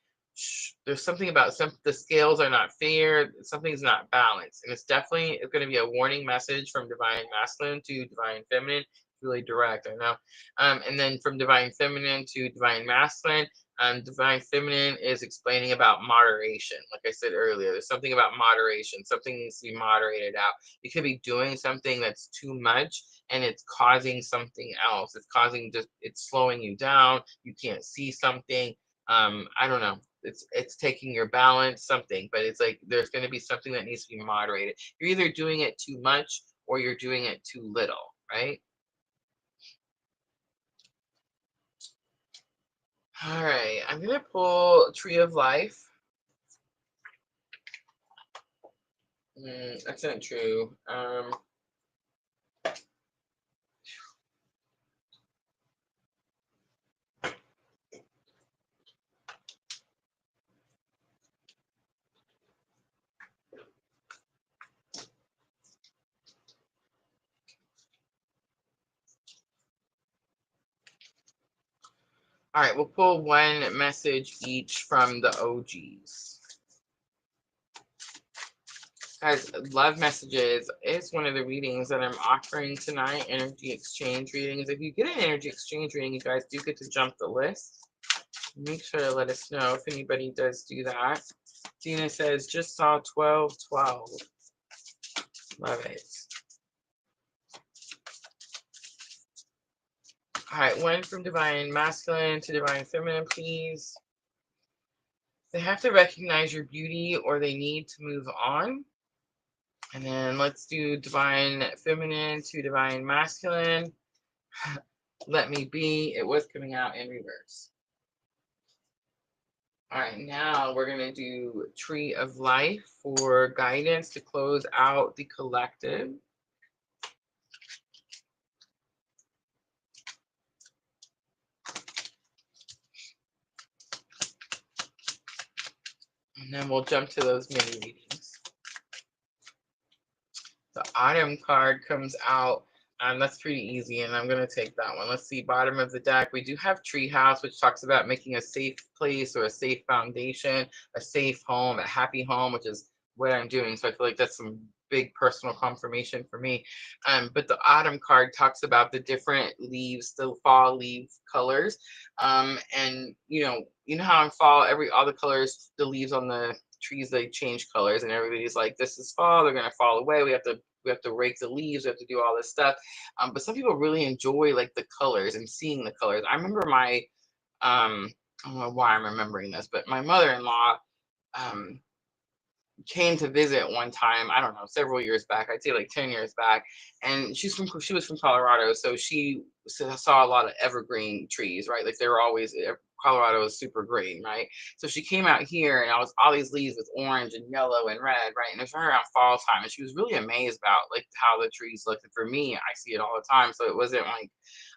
there's something about the scales are not fair, something's not balanced, and it's definitely going to be a warning message from divine masculine to divine feminine. It's really direct, I know. And then from divine feminine to divine masculine, divine feminine is explaining about moderation. Like I said earlier, there's something about moderation, something needs to be moderated out. You could be doing something that's too much and it's causing something else. It's causing just, it's slowing you down. You can't see something. I don't know. It's taking your balance, something, but it's like there's going to be something that needs to be moderated. You're either doing it too much or you're doing it too little, right? All right, I'm gonna pull Tree of Life. That's not true. All right, we'll pull one message each from the OGs. Guys, love messages is one of the readings that I'm offering tonight, energy exchange readings. If you get an energy exchange reading, you guys do get to jump the list. Make sure to let us know if anybody does do that. Tina says, just saw 1212. Love it. All right, one from divine masculine to divine feminine, please. They have to recognize your beauty or they need to move on. And then let's do divine feminine to divine masculine. Let me be. It was coming out in reverse. All right, now we're going to do Tree of Life for guidance to close out the collective. And then we'll jump to those mini readings. The autumn card comes out. That's pretty easy, and I'm going to take that one. Let's see, bottom of the deck. We do have Treehouse, which talks about making a safe place or a safe foundation, a safe home, a happy home, which is what I'm doing. So I feel like that's some big personal confirmation for me. But the autumn card talks about the different leaves, the fall leaf colors. And you know how in fall, all the colors, the leaves on the trees, they change colors, and everybody's like, this is fall, they're gonna fall away, we have to rake the leaves, we have to do all this stuff. But some people really enjoy like the colors and seeing the colors. I remember my I don't know why I'm remembering this, but my mother-in-law um came to visit one time, I don't know, several years back, I'd say like 10 years back. And she was from Colorado, so she saw a lot of evergreen trees, right? Like they were always, Colorado is super green, right? So she came out here and I was all these leaves with orange and yellow and red, right? And it was right around fall time, and she was really amazed about like how the trees looked. And for me, I see it all the time, so it wasn't like,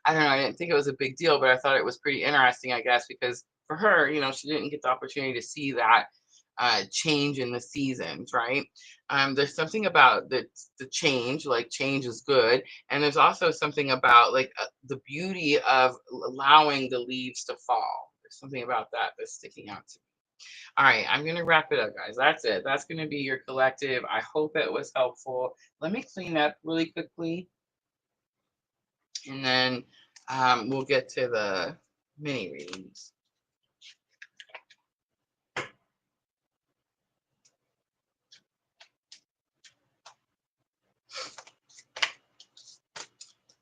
I don't know, I didn't think it was a big deal, but I thought it was pretty interesting, I guess, because for her, she didn't get the opportunity to see that change in the seasons, right? There's something about the change, like change is good, and there's also something about like the beauty of allowing the leaves to fall. There's something about that that's sticking out to me. All right, I'm gonna wrap it up, guys. That's it. That's gonna be your collective. I hope it was helpful. Let me clean up really quickly, and then we'll get to the mini readings.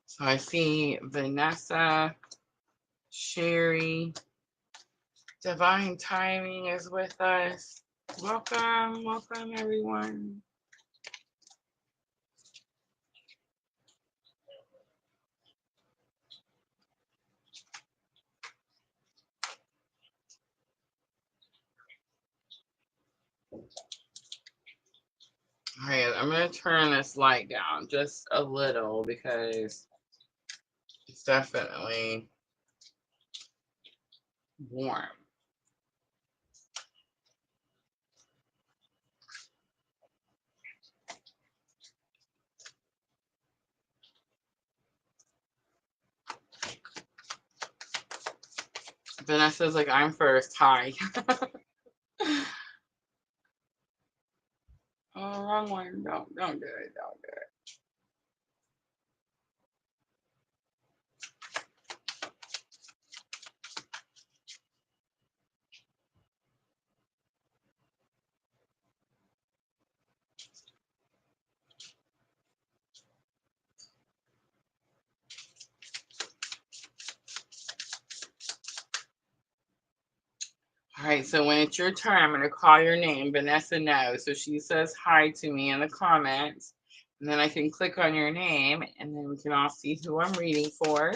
So I see Vanessa, Sherry, Divine Timing is with us. Welcome, welcome everyone. I'm going to turn this light down just a little because it's definitely warm. Vanessa's like, I'm first. Hi. Oh, wrong one. Don't do it. Don't do it. All right, so when it's your turn, I'm going to call your name. Vanessa knows. So she says hi to me in the comments. And then I can click on your name, and then we can all see who I'm reading for.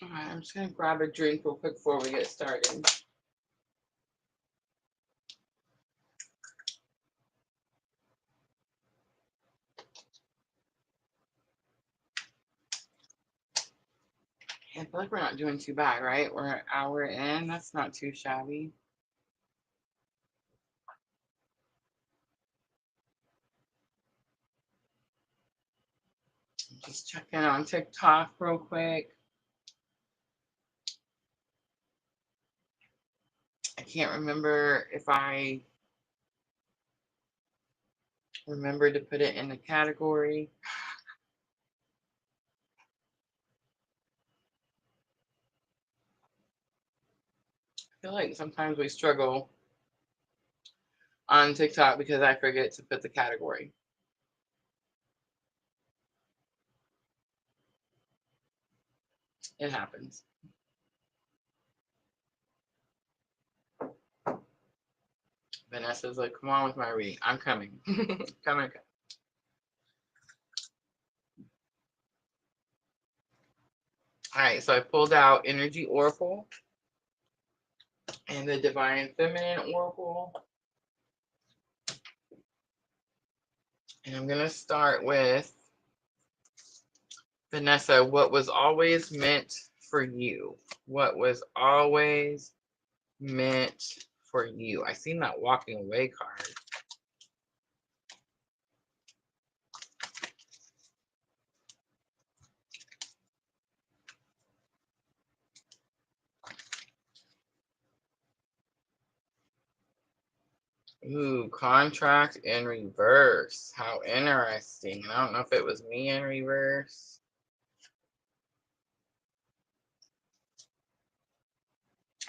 All right, I'm just going to grab a drink real quick before we get started. I feel like we're not doing too bad, right? We're an hour in. That's not too shabby. Just checking on TikTok real quick. I can't remember if I remembered to put it in the category. I feel like sometimes we struggle on TikTok because I forget to put the category. It happens. Vanessa's like, come on with my reading. I'm coming. Coming. All right, so I pulled out Energy Oracle and the Divine Feminine Oracle. And I'm going to start with Vanessa, what was always meant for you? What was always meant for you? I seen that walking away card. Ooh, contract in reverse. How interesting. I don't know if it was me in reverse.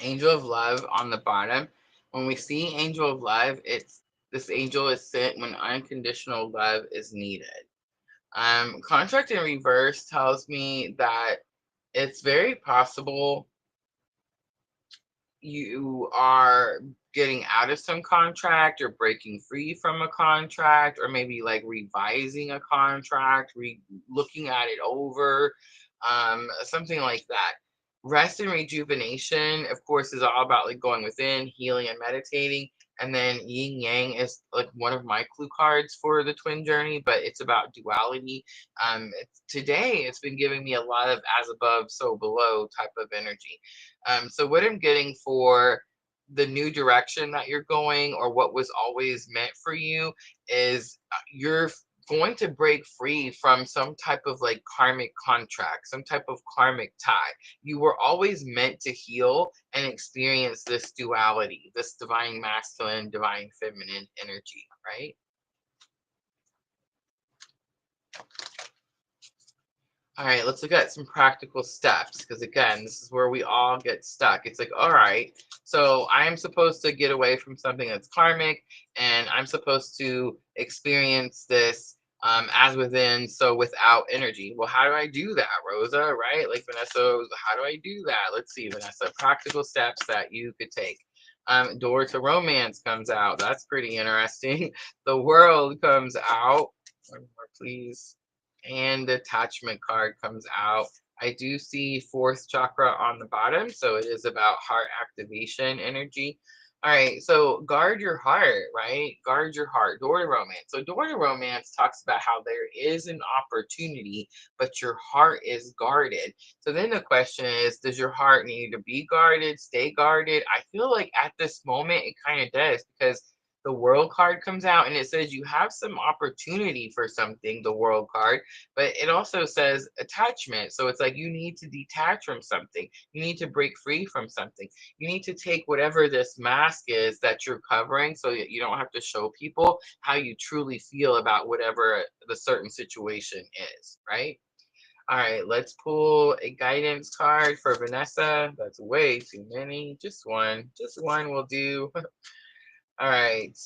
Angel of Love on the bottom. When we see Angel of Love, it's this angel is sent when unconditional love is needed. Contract in reverse tells me that it's very possible you are getting out of some contract or breaking free from a contract, or maybe like revising a contract, looking at it over, something like that. Rest and rejuvenation, of course, is all about like going within, healing and meditating. And then yin yang is like one of my clue cards for the twin journey, but it's about duality. Today it's been giving me a lot of as above, so below type of energy. So what I'm getting for the new direction that you're going, or what was always meant for you, is you're going to break free from some type of like karmic contract, some type of karmic tie. You were always meant to heal and experience this duality, this divine masculine, divine feminine energy, right? All right, let's look at some practical steps because, again, this is where we all get stuck. It's like, all right, so I'm supposed to get away from something that's karmic and I'm supposed to experience this as within, so without energy. Well, how do I do that, Rosa? Right? Like Vanessa, how do I do that? Let's see, Vanessa, practical steps that you could take. Door to Romance comes out. That's pretty interesting. The World comes out. One more, please. And the attachment card comes out. I do see fourth chakra on the bottom, so it is about heart activation energy. All right, so guard your heart, right? Guard your heart. Door to Romance. So Door to Romance talks about how there is an opportunity, but your heart is guarded. So then the question is, does your heart need to be guarded, stay guarded? I feel like at this moment it kind of does, because the World card comes out and it says you have some opportunity for something, the World card, but it also says attachment. So it's like you need to detach from something. You need to break free from something. You need to take whatever this mask is that you're covering so that you don't have to show people how you truly feel about whatever the certain situation is, right? All right, let's pull a guidance card for Vanessa. That's way too many. Just one. Just one will do. All right.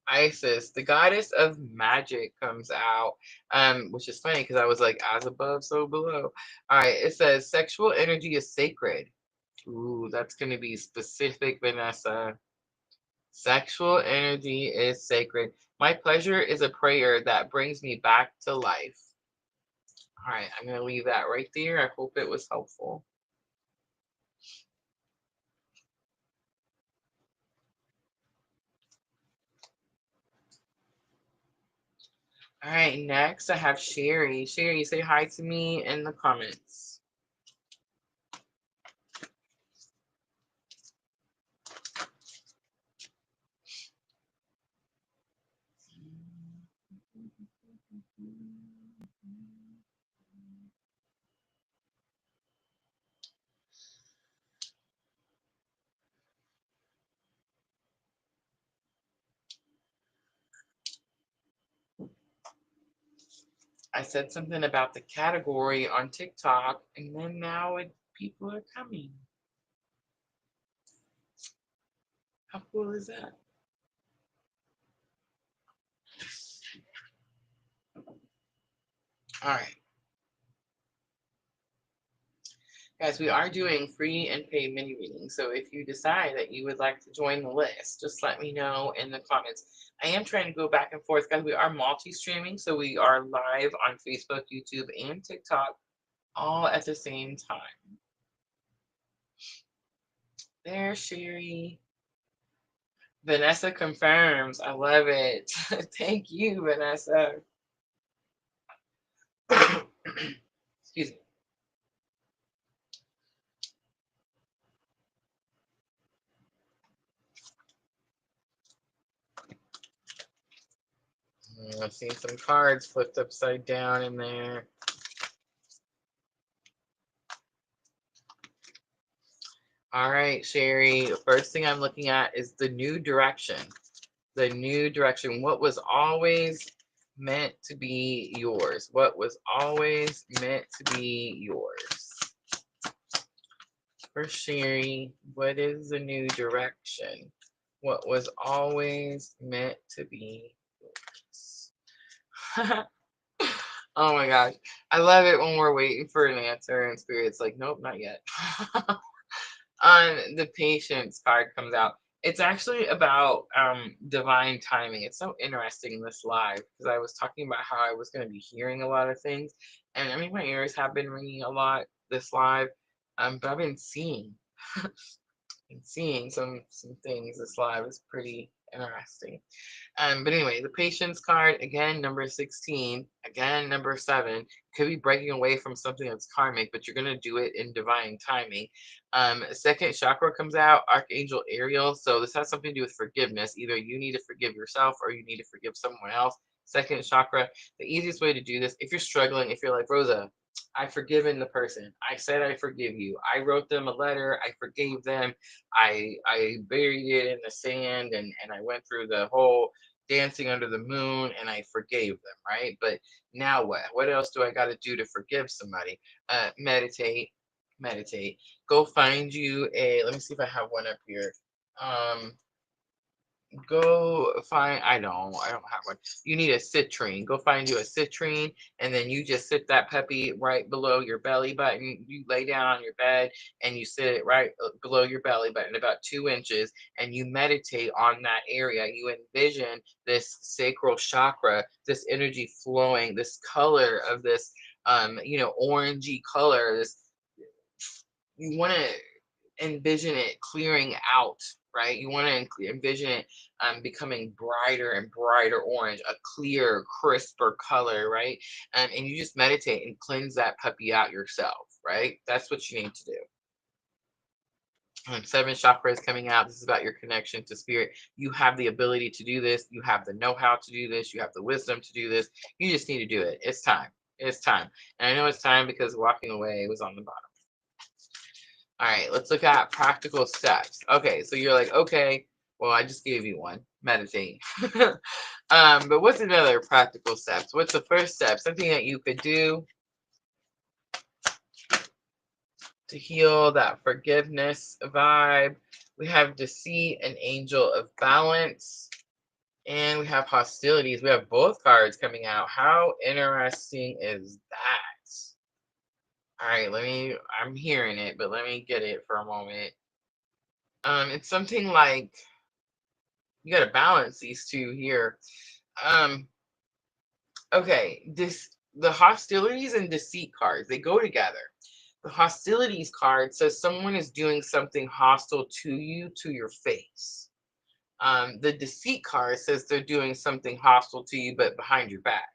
Isis, the goddess of magic, comes out, which is funny because I was like, as above, so below. All right, it says sexual energy is sacred. Ooh, that's going to be specific, Vanessa. Sexual energy is sacred. My pleasure is a prayer that brings me back to life. All right, I'm going to leave that right there. I hope it was helpful. All right, next I have Sherry. Sherry, say hi to me in the comments. I said something about the category on TikTok, and then now people are coming. How cool is that? All right. Guys, we are doing free and paid mini readings. So if you decide that you would like to join the list, just let me know in the comments. I am trying to go back and forth, guys. We are multi-streaming, so we are live on Facebook, YouTube, and TikTok all at the same time. There, Sherry. Vanessa confirms. I love it. Thank you, Vanessa. Excuse me. I've seen some cards flipped upside down in there. All right, Sherry. First thing I'm looking at is the new direction. The new direction. What was always meant to be yours? What was always meant to be yours? For Sherry, what is the new direction? What was always meant to be yours? Oh my gosh. I love it when we're waiting for an answer and spirit's like, nope, not yet. On the patience card comes out. It's actually about divine timing. It's so interesting this live because I was talking about how I was going to be hearing a lot of things, and I mean my ears have been ringing a lot this live, but I've been seeing and seeing some things this live is pretty interesting. But anyway, the patience card, again, number 16, again, number 7, could be breaking away from something that's karmic, but you're going to do it in divine timing. Second chakra comes out, Archangel Ariel. So this has something to do with forgiveness. Either you need to forgive yourself or you need to forgive someone else. second chakra. The easiest way to do this, if you're struggling, if you're like, Rosa, I've forgiven the person. I said I forgive you. I wrote them a letter. I forgave them. I buried it in the sand, and I went through the whole dancing under the moon, and I forgave them, right? But now what? What else do I got to do to forgive somebody? Meditate, meditate. Go find you a. Let me see if I have one up here. Um, Go find, I don't have one. You need a citrine. Go find you a citrine, and then you just sit that puppy right below your belly button. You lay down on your bed and you sit it right below your belly button, about 2 inches, and you meditate on that area. You envision this sacral chakra, this energy flowing, this color of this orangey color. This, you want to envision it clearing out, right? You want to envision it becoming brighter and brighter orange, a clear, crisper color, right? And you just meditate and cleanse that puppy out yourself, right? That's what you need to do. Seven chakras coming out. This is about your connection to spirit. You have the ability to do this. You have the know-how to do this. You have the wisdom to do this. You just need to do it. It's time. It's time. And I know it's time because walking away was on the bottom. All right, let's look at practical steps. Okay, so you're like, okay, well, I just gave you one, meditate. But what's another practical steps? What's the first step? Something that you could do to heal that forgiveness vibe. We have deceit and angel of balance. And we have hostilities. We have both cards coming out. How interesting is that? All right, I'm hearing it, but let me get it for a moment. It's something like you got to balance these two here. Um, okay, the hostilities and deceit cards, they go together. The hostilities card says someone is doing something hostile to you to your face. The deceit card says they're doing something hostile to you but behind your back.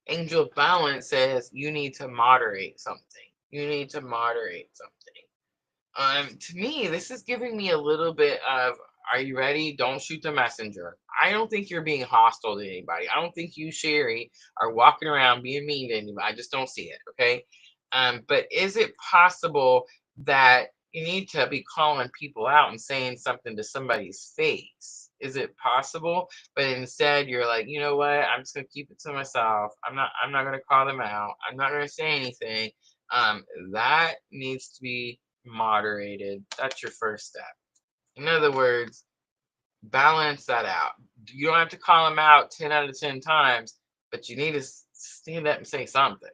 Angel of balance says you need to moderate something. You need to moderate something. To me, this is giving me a little bit of, are you ready? Don't shoot the messenger. I don't think you're being hostile to anybody. I don't think you, Sherry, are walking around being mean to anybody. I just don't see it. Okay. But is it possible that you need to be calling people out and saying something to somebody's face? Is it possible? But instead you're like, you know what? I'm just gonna keep it to myself. I'm not gonna call them out. I'm not gonna say anything. That needs to be moderated. That's your first step. In other words, balance that out. You don't have to call them out 10 out of 10 times, but you need to stand up and say something.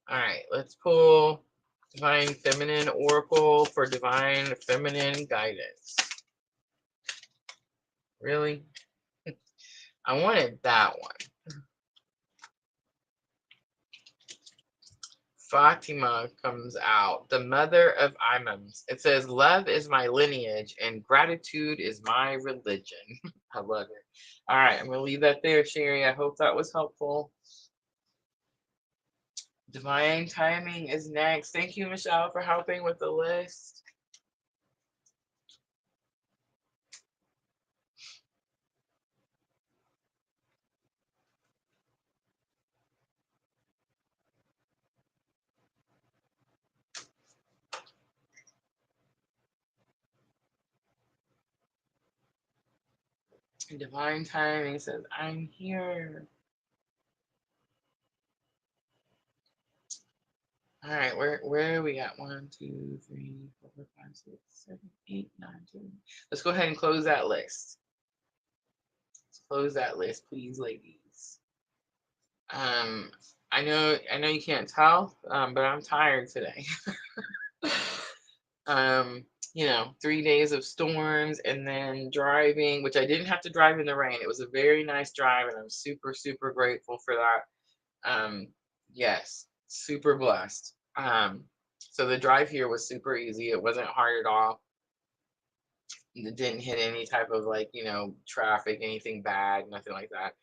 All right, let's pull Divine Feminine Oracle for Divine Feminine Guidance. Really? I wanted that one. Fatima comes out, the mother of imams. It says, love is my lineage and gratitude is my religion. I love it. All right, I'm going to leave that there, Sherry. I hope that was helpful. Divine timing is next. Thank you, Michelle, for helping with the list. Divine timing says, I'm here. All right, where are we at? 1, 2, 3, 4, 5, 6, 7, 8, 9, 10. Let's go ahead and close that list. Let's close that list, please, ladies. I know you can't tell, but I'm tired today. 3 days of storms and then driving, which I didn't have to drive in the rain. It was a very nice drive, and I'm super, super grateful for that. Yes, super blessed. So the drive here was super easy. It wasn't hard at all. It didn't hit any type of traffic, anything bad, nothing like that.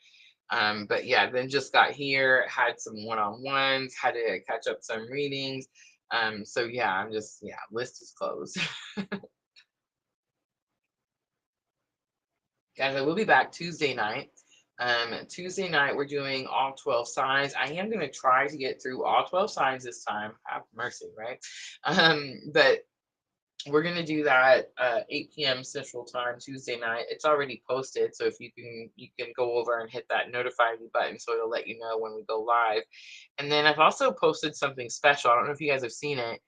But yeah, then just got here, had some one-on-ones, had to catch up some readings. So yeah, list is closed. Guys, I will be back Tuesday night. Tuesday night, we're doing all 12 signs. I am going to try to get through all 12 signs this time. Have mercy, right? But we're going to do that 8 p.m. Central Time Tuesday night. It's already posted, so if you can go over and hit that notify me button so it'll let you know when we go live. And then I've also posted something special. I don't know if you guys have seen it.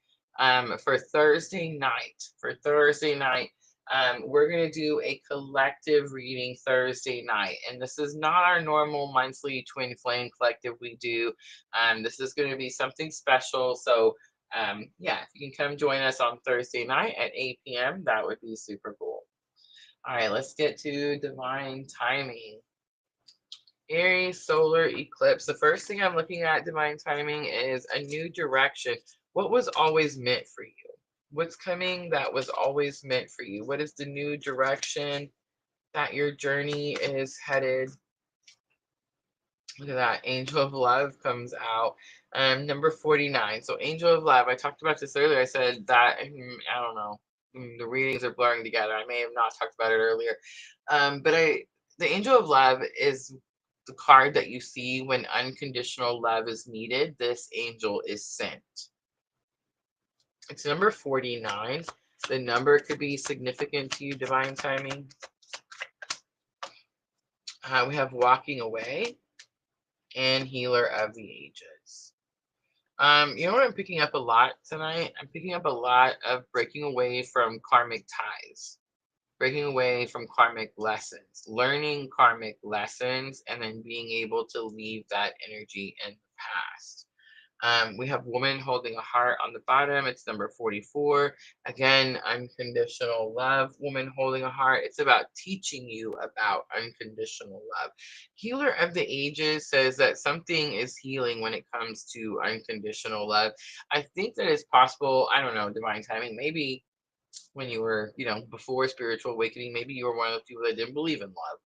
For Thursday night. We're going to do a collective reading Thursday night. And this is not our normal monthly twin flame collective we do. This is going to be something special. So, yeah, if you can come join us on Thursday night at 8 p.m., that would be super cool. All right, let's get to divine timing. Aries solar eclipse. The first thing I'm looking at divine timing is a new direction. What was always meant for you? What's coming that was always meant for you? What is the new direction that your journey is headed? Look at that. Angel of Love comes out. Number 49. So Angel of Love. I talked about this earlier. I said that, I don't know. The readings are blurring together. I may have not talked about it earlier. The Angel of Love is the card that you see when unconditional love is needed. This angel is sent. It's number 49. The number could be significant to you, divine timing. We have walking away and healer of the ages. You know what I'm picking up a lot tonight? I'm picking up a lot of breaking away from karmic ties, breaking away from karmic lessons, learning karmic lessons, and then being able to leave that energy in the past. We have woman holding a heart on the bottom. It's number 44. Again, unconditional love. Woman holding a heart. It's about teaching you about unconditional love. Healer of the ages says that something is healing when it comes to unconditional love. I think that it's possible. I don't know, divine timing. Maybe when you were, before spiritual awakening, maybe you were one of those people that didn't believe in love,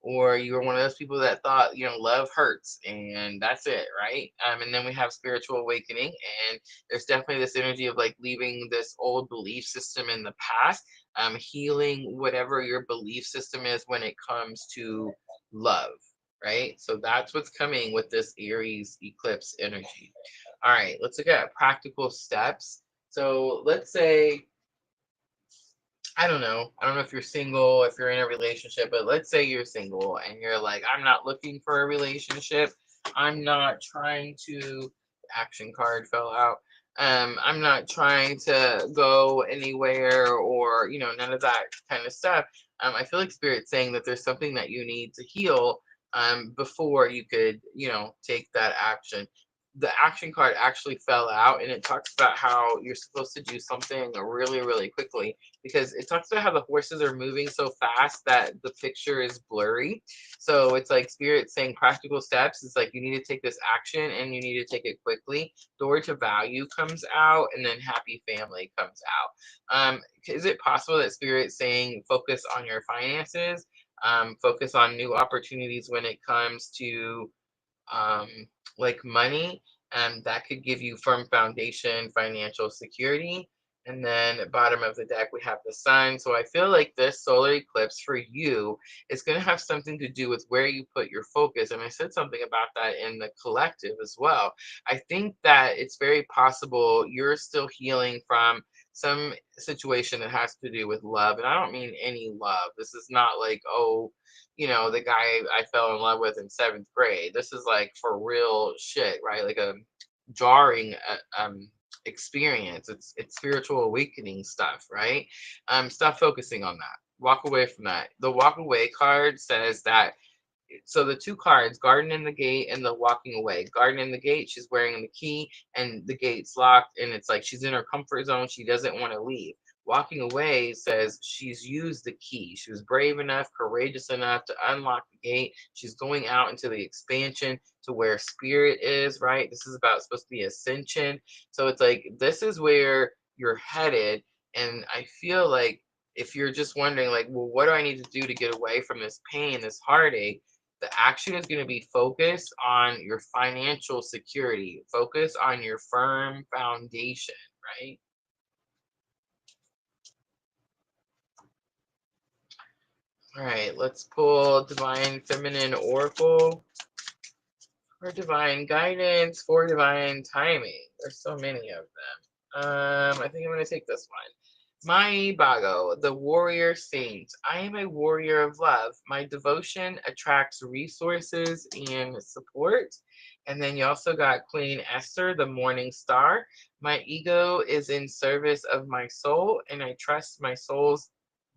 or you were one of those people that thought, love hurts and that's it, right? And then we have spiritual awakening, and there's definitely this energy of like leaving this old belief system in the past, healing whatever your belief system is when it comes to love, right? So that's what's coming with this Aries eclipse energy. All right, let's look at practical steps. So let's say, I don't know. I don't know if you're single, if you're in a relationship, but let's say you're single and you're like, I'm not looking for a relationship. I'm not trying to, action card fell out. I'm not trying to go anywhere, or, none of that kind of stuff. I feel like Spirit's saying that there's something that you need to heal before you could, take that action. The action card actually fell out, and it talks about how you're supposed to do something really, really quickly, because it talks about how the horses are moving so fast that the picture is blurry. So it's like Spirit saying practical steps. It's like you need to take this action and you need to take it quickly. Door to value comes out, and then happy family comes out. Is it possible that Spirit's saying focus on your finances? Focus on new opportunities when it comes to um, like money, and that could give you firm foundation, financial security. And then bottom of the deck, we have the sun. So I feel like this solar eclipse for you is going to have something to do with where you put your focus. And I said something about that in the collective as well. I think that it's very possible you're still healing from some situation that has to do with love. And I don't mean any love. This is not like, oh, the guy I fell in love with in seventh grade. This is like for real shit, right? Like a jarring experience. It's spiritual awakening stuff, right? Stop focusing on that. Walk away from that. The walk away card says that, so the two cards, garden in the gate and the walking away. Garden in the gate, she's wearing the key and the gate's locked, and it's like she's in her comfort zone. She doesn't want to leave. Walking away says she's used the key. She was brave enough, courageous enough to unlock the gate. She's going out into the expansion to where spirit is, right? This is about supposed to be ascension. So it's like this is where you're headed. And I feel like if you're just wondering, like, well, what do I need to do to get away from this pain, this heartache? The action is going to be focused on your financial security, focus on your firm foundation, right? All right, let's pull Divine Feminine Oracle for divine guidance, for divine timing. There's so many of them. I think I'm going to take this one. My Bago, the warrior saint. I am a warrior of love. My devotion attracts resources and support. And then you also got Queen Esther, the morning star. My ego is in service of my soul, and I trust my soul's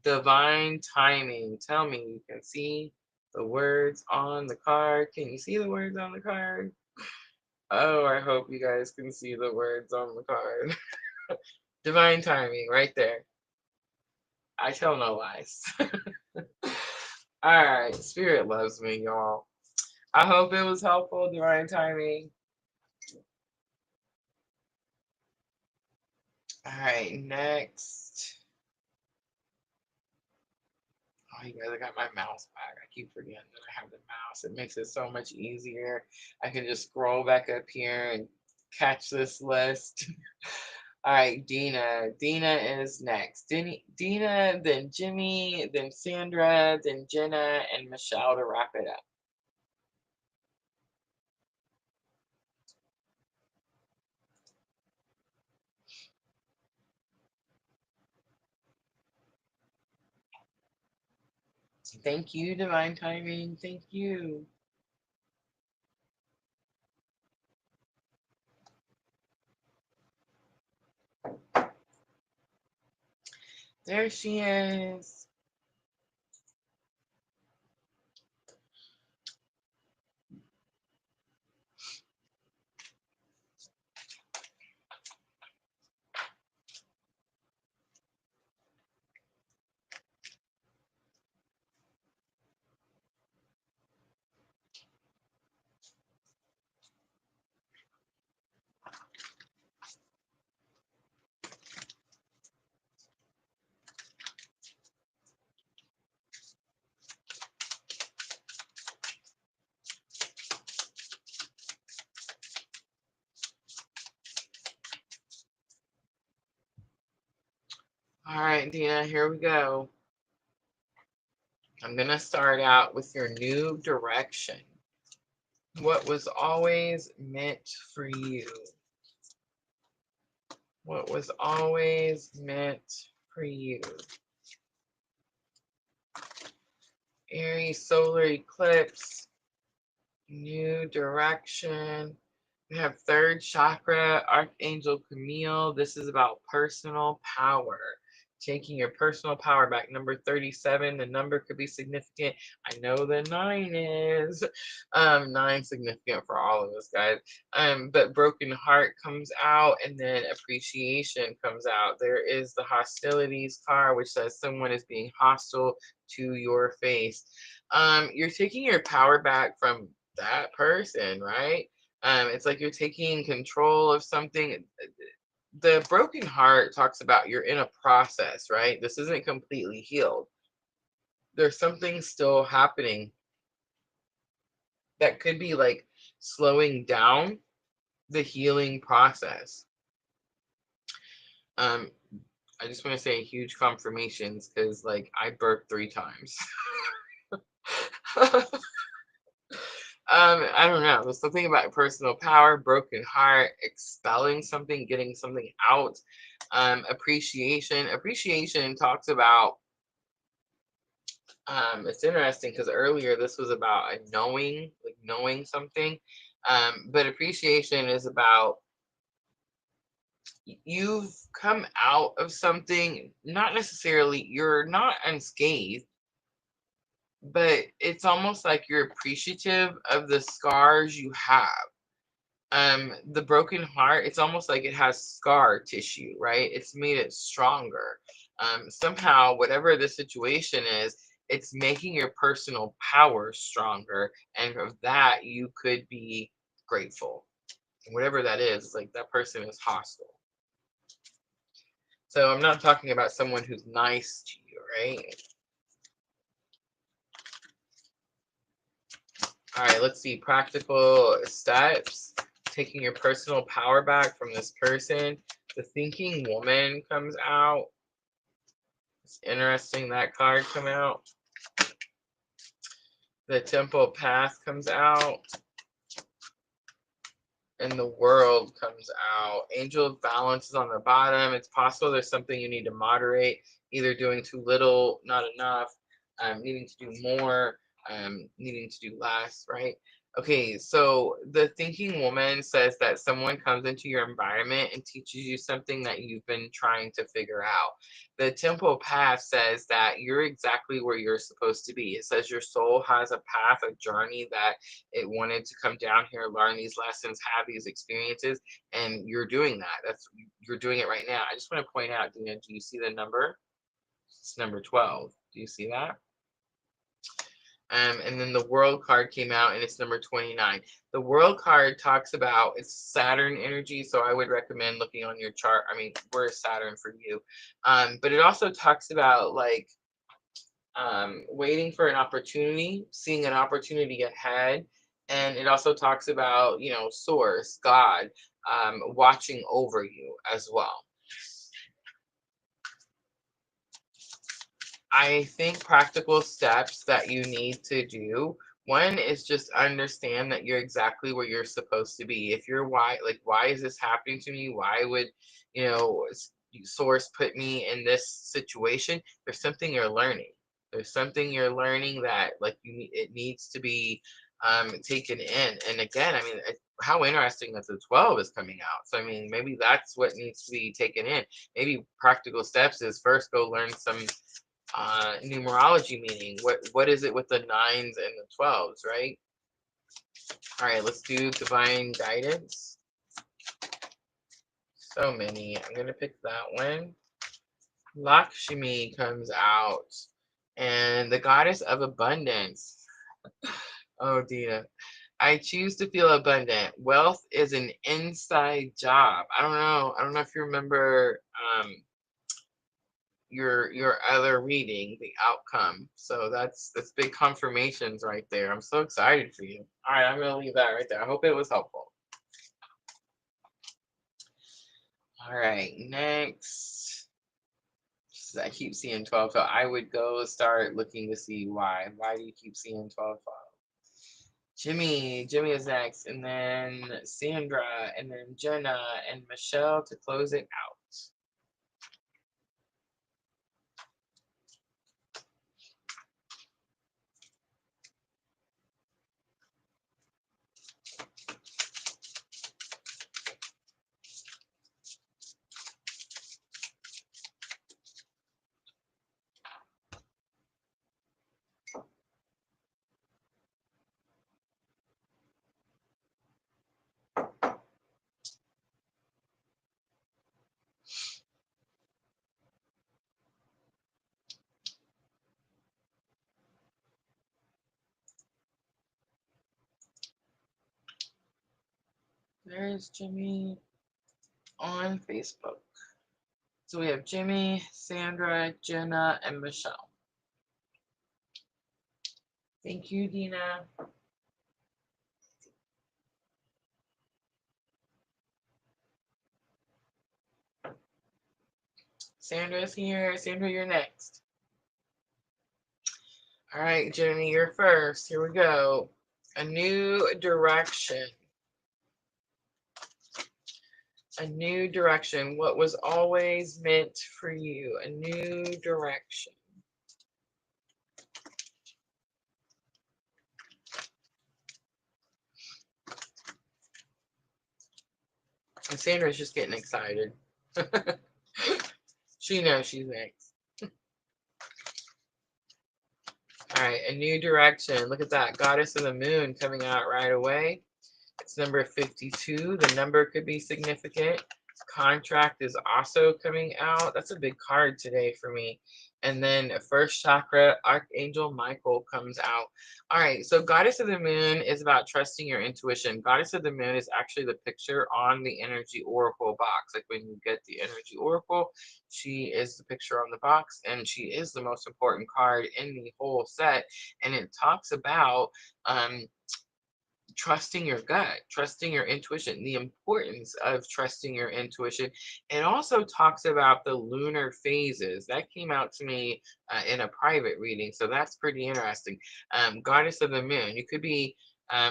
divine timing. Tell me, you can see the words on the card. Can you see the words on the card? Oh, I hope you guys can see the words on the card. Divine timing, right there. I tell no lies. All right, Spirit loves me, y'all. I hope it was helpful. Divine timing. All right, next. Oh, you guys, I got my mouse back. I keep forgetting that I have the mouse. It makes it so much easier. I can just scroll back up here and catch this list. All right, Dina. Dina is next. Dina, then Jimmy, then Sandra, then Jenna, and Michelle to wrap it up. Thank you, Divine Timing. Thank you. There she is. All right, Dina, here we go. I'm going to start out with your new direction. What was always meant for you? What was always meant for you? Aries Solar Eclipse, new direction. We have third chakra, Archangel Camille. This is about personal power, taking your personal power back. Number 37, the number could be significant. I know the 9 is. 9 significant for all of us, guys. But broken heart comes out, and then appreciation comes out. There is the hostilities card, which says someone is being hostile to your face. You're taking your power back from that person, right? It's like you're taking control of something. The broken heart talks about you're in a process, right? This isn't completely healed. There's something still happening that could be like slowing down the healing process. I just want to say huge confirmations because like I birthed 3 times. I don't know. There's something about personal power, broken heart, expelling something, getting something out. Appreciation. Appreciation talks about. It's interesting because earlier this was about a knowing, like knowing something. But appreciation is about you've come out of something. Not necessarily you're not unscathed, but it's almost like you're appreciative of the scars you have. The broken heart, it's almost like it has scar tissue, right? It's made it stronger. Somehow whatever the situation is, it's making your personal power stronger, and of that you could be grateful. Whatever that is, like that person is hostile. So I'm not talking about someone who's nice to you, right? All right, let's see practical steps. Taking your personal power back from this person. The thinking woman comes out. It's interesting that card come out. The Temple Path comes out. And the World comes out. Angel of Balance is on the bottom. It's possible there's something you need to moderate, either doing too little, not enough, needing to do more, needing to do less, right? Okay, so the thinking woman says that someone comes into your environment and teaches you something that you've been trying to figure out. The Temple Path says that you're exactly where you're supposed to be. It says your soul has a path, a journey that it wanted to come down here, learn these lessons, have these experiences, and you're doing that. You're doing it right now. I just want to point out, Dina, do you see the number? It's number 12. Do you see that? And then the World card came out, and it's number 29. The World card talks about it's Saturn energy, so I would recommend looking on your chart. I mean, where is Saturn for you? But it also talks about like waiting for an opportunity, seeing an opportunity ahead. And it also talks about, source, God, watching over you as well. I think practical steps that you need to do. One is just understand that you're exactly where you're supposed to be. If you're why is this happening to me? Why would, source put me in this situation? There's something you're learning. There's something you're learning that it needs to be taken in. And again, I mean, how interesting that the 12 is coming out. So I mean, maybe that's what needs to be taken in. Maybe practical steps is first go learn some numerology meaning. What is it with the 9s and the 12s, right? All right, let's do divine guidance. So many. I'm gonna pick that one. Lakshmi comes out, and the goddess of abundance. Oh, Dina. I choose to feel abundant. Wealth is an inside job. I don't know. I don't know if you remember your other reading, the outcome. So that's big confirmations right there. I'm so excited for you. All right, I'm gonna leave that right there. I hope it was helpful. All right, next. I keep seeing 12. So I would go start looking to see why. Why do you keep seeing 12? Jimmy is next, and then Sandra, and then Jenna and Michelle to close it out. There's Jimmy on Facebook. So we have Jimmy, Sandra, Jenna, and Michelle. Thank you, Dina. Sandra's here. Sandra, you're next. All right, Jenny, you're first. Here we go. A new direction. A new direction. What was always meant for you. A new direction. And Sandra's just getting excited. She knows she's next. All right, a new direction. Look at that. Goddess of the Moon coming out right away. It's number 52. The number could be significant. Contract is also coming out. That's a big card today for me. And then first chakra, Archangel Michael comes out. All right, so Goddess of the Moon is about trusting your intuition. Goddess of the Moon is actually the picture on the energy oracle box. Like when you get the energy oracle, she is the picture on the box, and she is the most important card in the whole set. And it talks about trusting your gut, trusting your intuition, the importance of trusting your intuition. It also talks about the lunar phases. That came out to me in a private reading, so that's pretty interesting. Goddess of the moon. You could be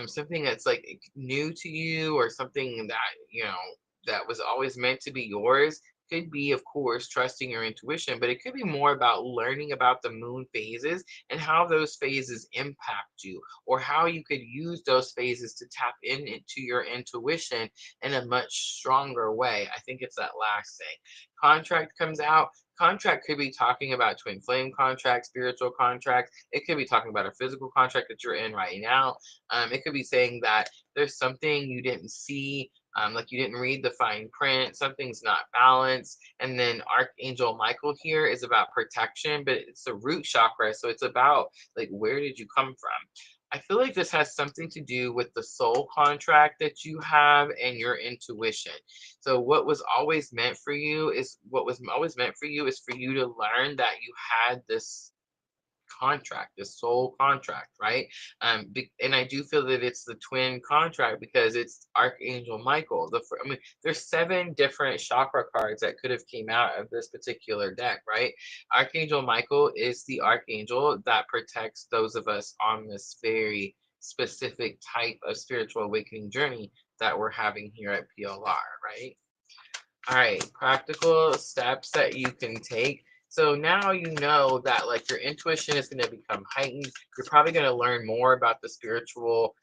something that's like new to you, or something that, that was always meant to be yours. Could be, of course, trusting your intuition, but it could be more about learning about the moon phases and how those phases impact you, or how you could use those phases to tap into your intuition in a much stronger way. I think it's that last thing. Contract comes out. Contract could be talking about twin flame contracts, spiritual contracts. It could be talking about a physical contract that you're in right now. It could be saying that there's something you didn't see, like you didn't read the fine print, something's not balanced. And then Archangel Michael here is about protection, but it's the root chakra. So it's about like, where did you come from? I feel like this has something to do with the soul contract that you have and your intuition. So what was always meant for you is for you to learn that you had this contract, this soul contract, right? And I do feel that it's the twin contract because it's Archangel Michael. I mean, there's 7 different chakra cards that could have came out of this particular deck, right? Archangel Michael is the archangel that protects those of us on this very specific type of spiritual awakening journey that we're having here at PLR, right? All right, practical steps that you can take. So now you know that like your intuition is going to become heightened. You're probably going to learn more about the spiritual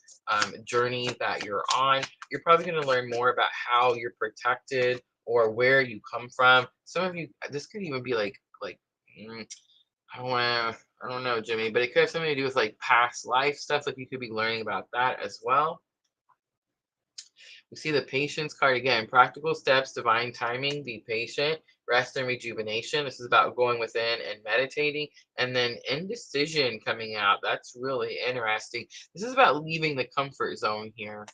journey that you're on. You're probably going to learn more about how you're protected or where you come from. Some of you, this could even be mm, I don't know, Jimmy, but it could have something to do with like past life stuff. Like you could be learning about that as well. We see the patience card again. Practical steps, divine timing, be patient, rest and rejuvenation. This is about going within and meditating. And then indecision coming out. That's really interesting. This is about leaving the comfort zone here.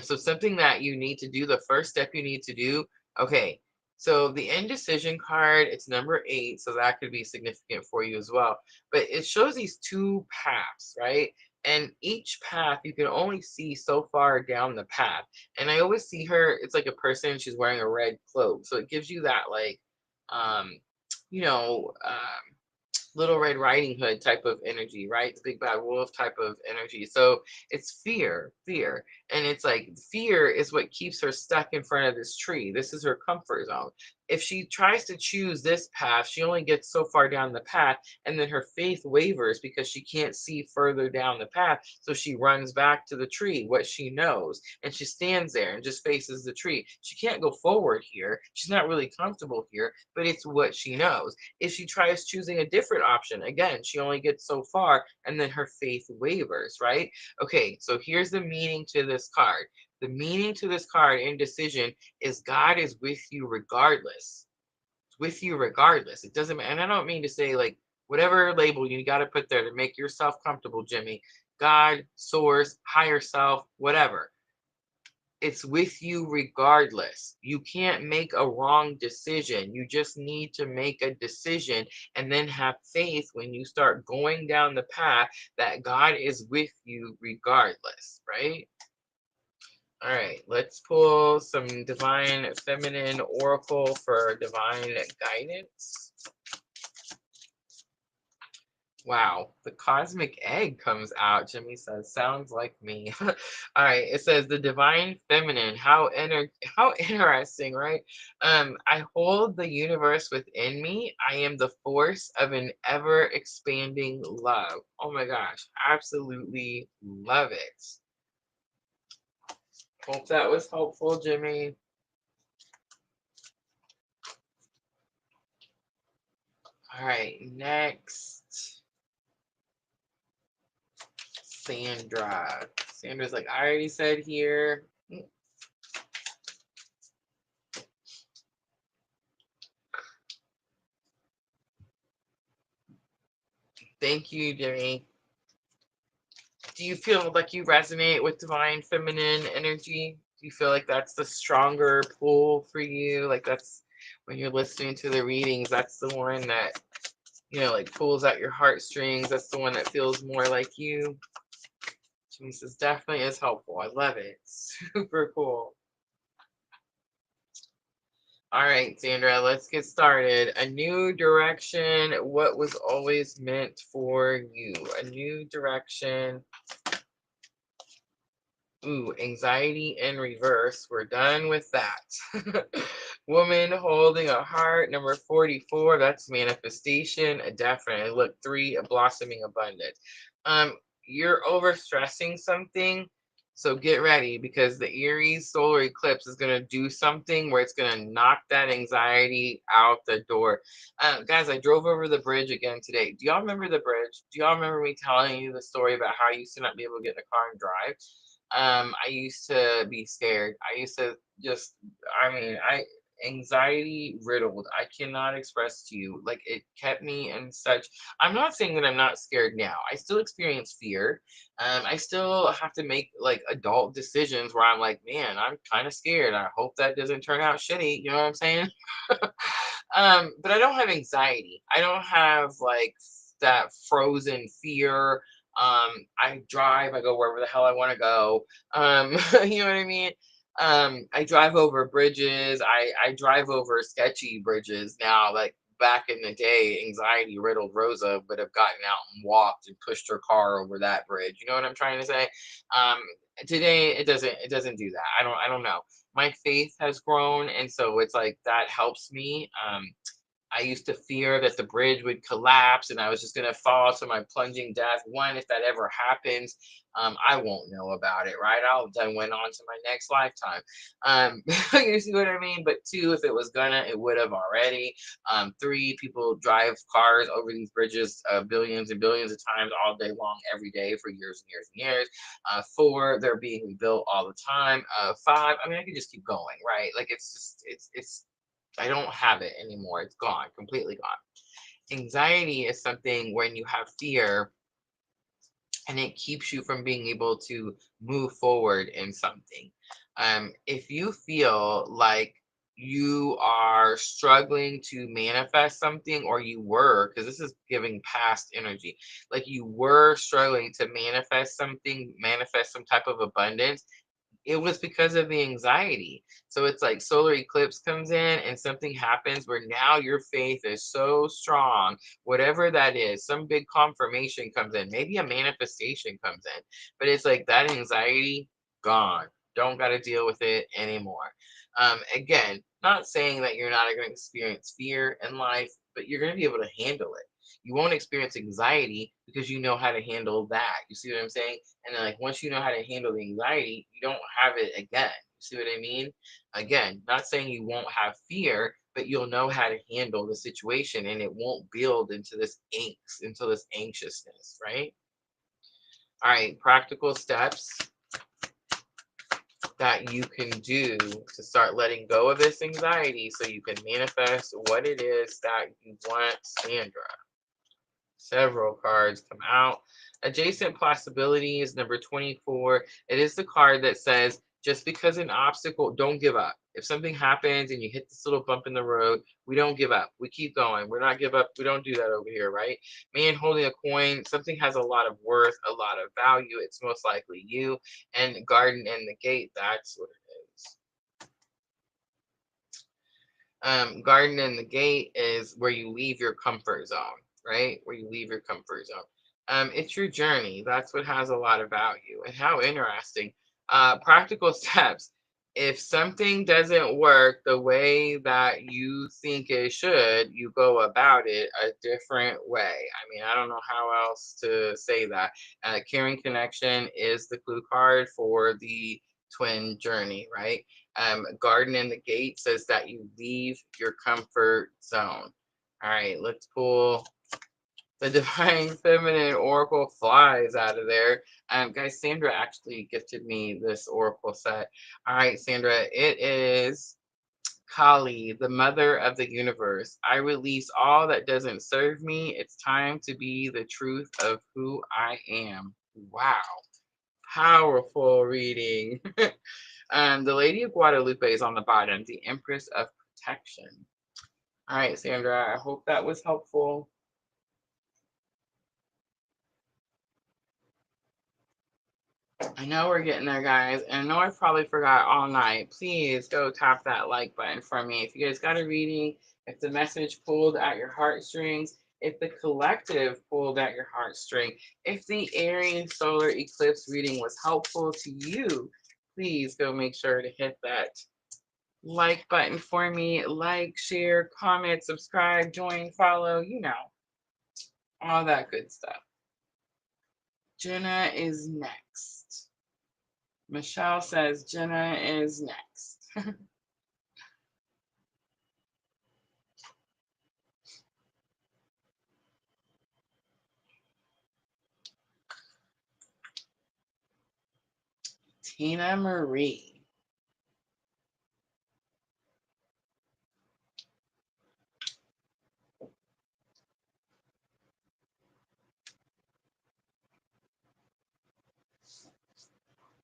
So something that you need to do, the first step you need to do, okay. So the indecision card, it's number 8, so that could be significant for you as well. But it shows these 2 paths, right? And each path you can only see so far down the path. And I always see her, it's like a person, she's wearing a red cloak. So it gives you that like, um, you know, Little Red Riding Hood type of energy, right? The big bad wolf type of energy. So it's fear. And it's like fear is what keeps her stuck in front of this tree. This is her comfort zone. If she tries to choose this path, she only gets so far down the path, and then her faith wavers because she can't see further down the path. So she runs back to the tree, what she knows, and she stands there and just faces the tree. She can't go forward here. She's not really comfortable here, but it's what she knows. If she tries choosing a different option, again, she only gets so far, and then her faith wavers, right? Okay, so here's the meaning to this card. The meaning to this card, indecision, is God is with you regardless. With you regardless. It doesn't matter. And I don't mean to say like whatever label you got to put there to make yourself comfortable, Jimmy. God, source, higher self, whatever. It's with you regardless. You can't make a wrong decision. You just need to make a decision and then have faith when you start going down the path that God is with you regardless, right? All right, let's pull some divine feminine oracle for divine guidance. Wow, the cosmic egg comes out. Jimmy says, sounds like me. All right, it says the divine feminine. How interesting, right? I hold the universe within me. I am the force of an ever expanding love. Oh my gosh, absolutely love it. Hope that was helpful, Jimmy. All right, next. Sandra. Sandra's like, I already said here. Thank you, Jimmy. Do you feel like you resonate with divine feminine energy? Do you feel like that's the stronger pull for you? Like that's when you're listening to the readings, that's the one that, like pulls at your heartstrings. That's the one that feels more like you. This definitely is helpful. I love it. Super cool. All right, Sandra, let's get started. A new direction. What was always meant for you? A new direction. Ooh, anxiety in reverse. We're done with that. Woman holding a heart, number 44. That's manifestation. Definitely. Look, 3, a blossoming abundance. Um, you're overstressing something. So get ready because the Aries solar eclipse is going to do something where it's going to knock that anxiety out the door. Guys, I drove over the bridge again today. Do y'all remember the bridge? Do y'all remember me telling you the story about how I used to not be able to get in the car and drive? I used to be scared. I used to just, I anxiety riddled. I cannot express to you. Like it kept me in such. I'm not saying that I'm not scared now. I still experience fear. I still have to make like adult decisions where I'm like, man, I'm kind of scared. I hope that doesn't turn out shitty. You know what I'm saying? But I don't have anxiety. I don't have like that frozen fear. I drive, I go wherever the hell I want to go. You know what I mean? I drive over bridges. I drive over sketchy bridges now. Like back in the day, anxiety riddled Rosa would have gotten out and walked and pushed her car over that bridge. You know what I'm trying to say? Um, today it doesn't do that. I don't know. My faith has grown, and so it's like that helps me. I used to fear that the bridge would collapse and I was just going to fall to my plunging death. One, if that ever happens, I won't know about it, right? I'll then went on to my next lifetime. You see what I mean? But two, if it was gonna, it would have already. Three, people drive cars over these bridges billions and billions of times all day long, every day for years and years and years. Four, they're being rebuilt all the time. Five, I mean, I could just keep going, right? Like it's just, it's I don't have it anymore. It's gone, completely gone. Anxiety is something when you have fear and it keeps you from being able to move forward in something. If you feel like you are struggling to manifest something, or you were, because this is giving past energy, like you were struggling to manifest something, manifest some type of abundance, it was because of the anxiety. So it's like solar eclipse comes in and something happens where now your faith is so strong, whatever that is, some big confirmation comes in, maybe a manifestation comes in, but it's like that anxiety gone. Don't got to deal with it anymore. Again, not saying that you're not going to experience fear in life, but you're going to be able to handle it. You won't experience anxiety because you know how to handle that. You see what I'm saying? And then, like, once you know how to handle the anxiety, you don't have it again. You see what I mean? Again, not saying you won't have fear, but you'll know how to handle the situation and it won't build into this angst, into this anxiousness, right? All right, practical steps that you can do to start letting go of this anxiety so you can manifest what it is that you want, Sandra. Several cards come out. Adjacent possibilities, number 24. It is the card that says, just because an obstacle, don't give up. If something happens and you hit this little bump in the road, we don't give up. We keep going. We're not give up. We don't do that over here, right? Man holding a coin, something has a lot of worth, a lot of value. It's most likely you. And garden in the gate, that's what it is. Garden in the gate is where you leave your comfort zone, right? Where you leave your comfort zone. It's your journey. That's what has a lot of value. And how interesting. Practical steps. If something doesn't work the way that you think it should, you go about it a different way. I mean, I don't know how else to say that. Caring connection is the clue card for the twin journey, right? Garden in the gate says that you leave your comfort zone. All right, let's pull the Divine Feminine Oracle flies out of there. Guys, Sandra actually gifted me this Oracle set. All right, Sandra, it is Kali, the mother of the universe. I release all that doesn't serve me. It's time to be the truth of who I am. Wow. Powerful reading. The Lady of Guadalupe is on the bottom, the Empress of Protection. All right, Sandra, I hope that was helpful. I know we're getting there, guys. And I know I probably forgot all night. Please go tap that like button for me. If you guys got a reading, if the message pulled at your heartstrings, if the collective pulled at your heartstring, if the Aries solar eclipse reading was helpful to you, please go make sure to hit that like button for me. Like, share, comment, subscribe, join, follow, all that good stuff. Jenna is next. Michelle says Jenna is next. Tina Marie.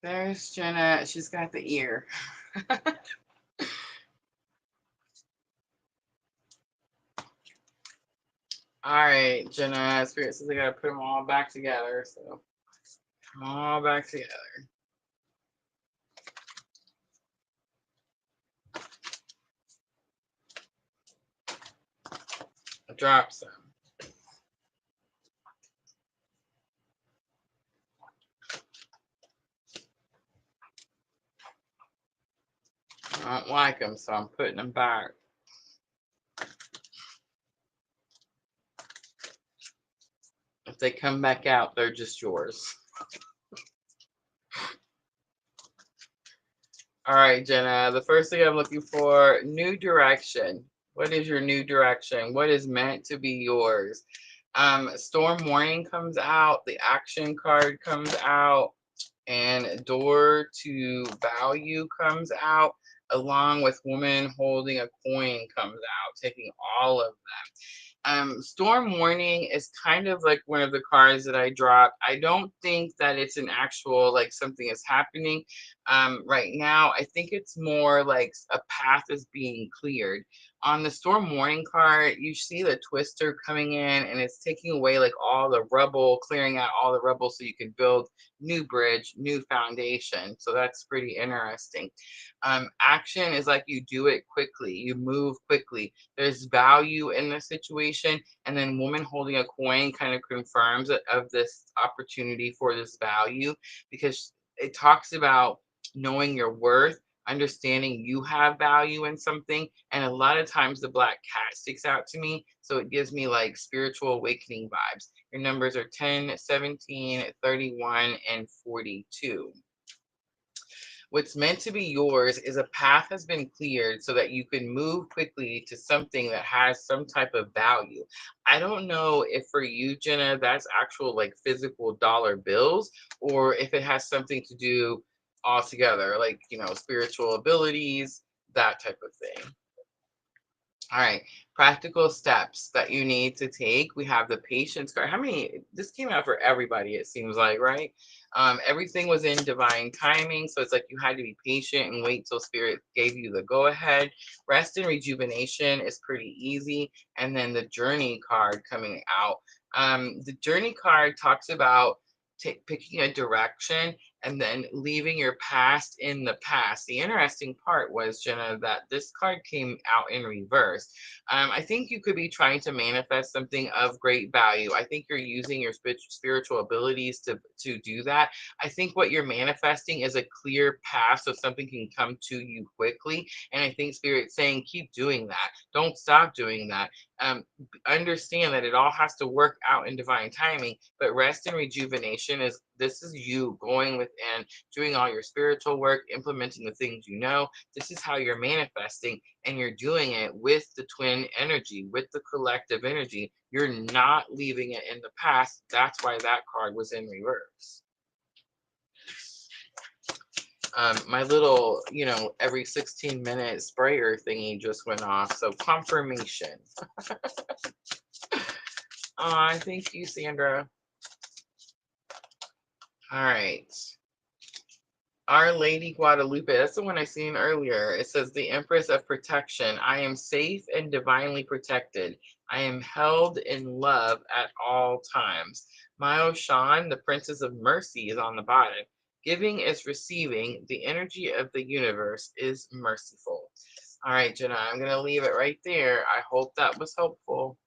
There's Jenna. She's got the ear. All right, Jenna. Spirit says I gotta put them all back together. So, put them all back together. I dropped some. I don't like them, so I'm putting them back. If they come back out, they're just yours. All right, Jenna. The first thing I'm looking for, new direction. What is your new direction? What is meant to be yours? Storm warning comes out. The action card comes out. And door to value comes out, along with woman holding a coin comes out, taking all of them. Storm warning is kind of like one of the cards that I dropped. I don't think that it's an actual like something is happening right now. I think it's more like a path is being cleared. On the storm warning card, you see the twister coming in and it's taking away like all the rubble, clearing out all the rubble so you can build new bridge, new foundation. So that's pretty interesting. Action is like you do it quickly, you move quickly. There's value in the situation, and then woman holding a coin kind of confirms it of this opportunity for this value because it talks about knowing your worth, understanding you have value in something, and a lot of times the black cat sticks out to me, so it gives me like spiritual awakening vibes. Your numbers are 10, 17, 31, and 42. What's meant to be yours is a path has been cleared so that you can move quickly to something that has some type of value. I don't know if for you, Jenna, that's actual like physical dollar bills or if it has something to do altogether, like, spiritual abilities, that type of thing. All right, practical steps that you need to take. We have the patience card. How many? This came out for everybody, it seems like, right? Everything was in divine timing. So it's like you had to be patient and wait till spirit gave you the go ahead. Rest and rejuvenation is pretty easy. And then the journey card coming out. The journey card talks about picking a direction and then leaving your past in the past. The interesting part was, Jenna, that this card came out in reverse. I think you could be trying to manifest something of great value. I think you're using your spiritual abilities to do that. I think what you're manifesting is a clear path so something can come to you quickly. And I think Spirit's saying, keep doing that. Don't stop doing that. Understand that it all has to work out in divine timing, but rest and rejuvenation is this is you going within, doing all your spiritual work, implementing the things you know. This is how you're manifesting, and you're doing it with the twin energy, with the collective energy. You're not leaving it in the past. That's why that card was in reverse. My little, every 16-minute sprayer thingy just went off. So confirmation. Aw, thank you, Sandra. All right. Our Lady Guadalupe, that's the one I seen earlier. It says, the Empress of Protection. I am safe and divinely protected. I am held in love at all times. Myo Shan, the Princess of Mercy, is on the bottom. Giving is receiving. The energy of the universe is merciful. All right, Jenna, I'm going to leave it right there. I hope that was helpful.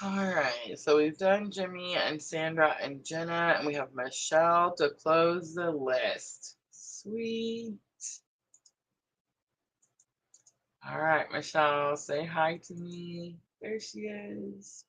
All right, so we've done Jimmy and Sandra and Jenna, and we have Michelle to close the list. Sweet. All right, Michelle, say hi to me. There she is.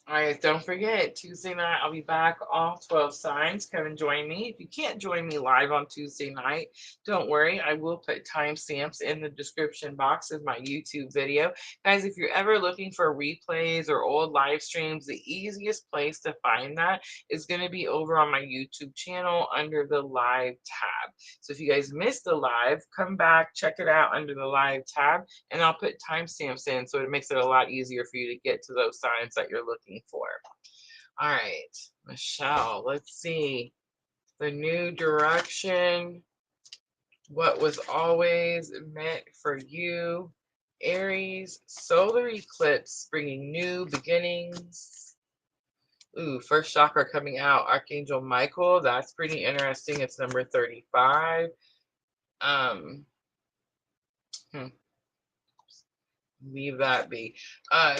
All right, don't forget, Tuesday night, I'll be back, all 12 signs. Come and join me. If you can't join me live on Tuesday night, don't worry. I will put timestamps in the description box of my YouTube video. Guys, if you're ever looking for replays or old live streams, the easiest place to find that is going to be over on my YouTube channel under the live tab. So if you guys missed the live, come back, check it out under the live tab, and I'll put timestamps in so it makes it a lot easier for you to get to those signs that you're looking for. All right, Michelle, let's see. The new direction, what was always meant for you. Aries solar eclipse bringing new beginnings. Ooh, first chakra coming out, Archangel Michael. That's pretty interesting. It's number 35. Um, hmm. Leave that be.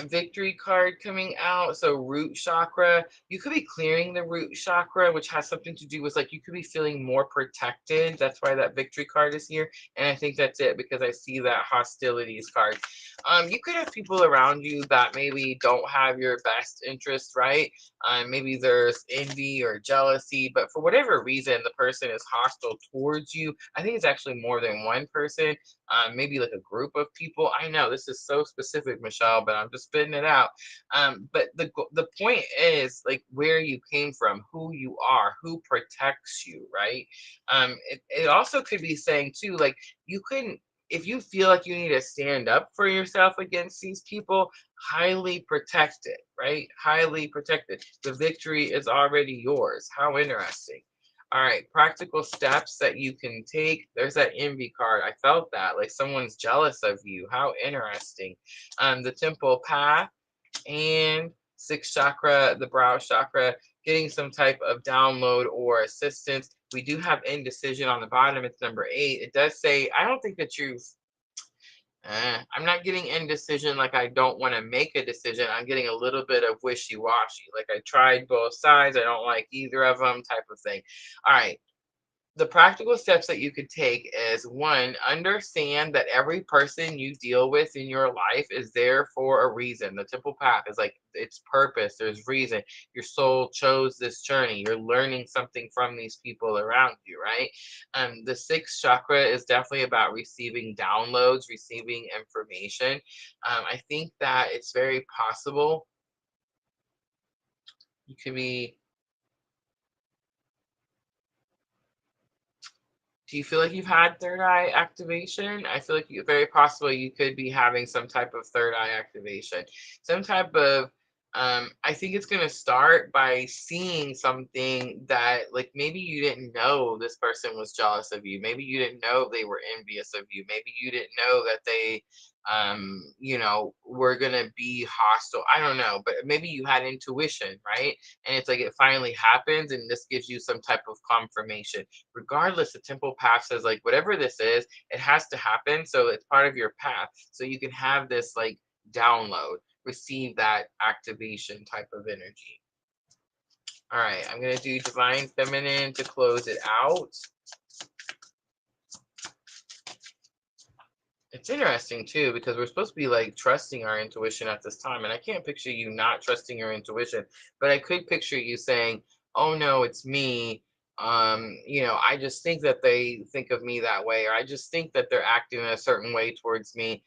Victory card coming out. So root chakra. You could be clearing the root chakra, which has something to do with like you could be feeling more protected. That's why that victory card is here. And I think that's it because I see that hostilities card. You could have people around you that maybe don't have your best interest, right? Maybe there's envy or jealousy, but for whatever reason, the person is hostile towards you. I think it's actually more than one person, maybe like a group of people. I know this is so specific, Michelle, but I'm just spitting it out. But the point is like where you came from, who you are, who protects you, right? It also could be saying too, like you couldn't, if you feel like you need to stand up for yourself against these people, highly protected, right? Highly protected. The victory is already yours. How interesting. All right, practical steps that you can take. There's that envy card. I felt that, like someone's jealous of you. How interesting. The temple path and sixth chakra, the brow chakra, getting some type of download or assistance. We do have indecision on the bottom. It's number 8. It does say, I don't think that I'm not getting indecision like I don't want to make a decision. I'm getting a little bit of wishy-washy. Like I tried both sides. I don't like either of them type of thing. All right, the practical steps that you could take is one, understand that every person you deal with in your life is there for a reason. The temple path is like its purpose, there's reason. Your soul chose this journey. You're learning something from these people around you, right? The sixth chakra is definitely about receiving downloads, receiving information. I think that it's very possible you could be. Do you feel like you've had third eye activation? I feel like very possible you could be having some type of third eye activation. Some type of, I think it's going to start by seeing something that, like, maybe you didn't know this person was jealous of you. Maybe you didn't know they were envious of you. Maybe you didn't know that they, were going to be hostile. I don't know, but maybe you had intuition, right? And it's like it finally happens, and this gives you some type of confirmation. Regardless, the temple path says like whatever this is, it has to happen, so it's part of your path, so you can have this like download, receive that activation type of energy. All right, I'm going to do divine feminine to close it out. It's interesting too because we're supposed to be like trusting our intuition at this time, and I can't picture you not trusting your intuition, but I could picture you saying, "Oh no, it's me. I just think that they think of me that way, or I just think that they're acting in a certain way towards me."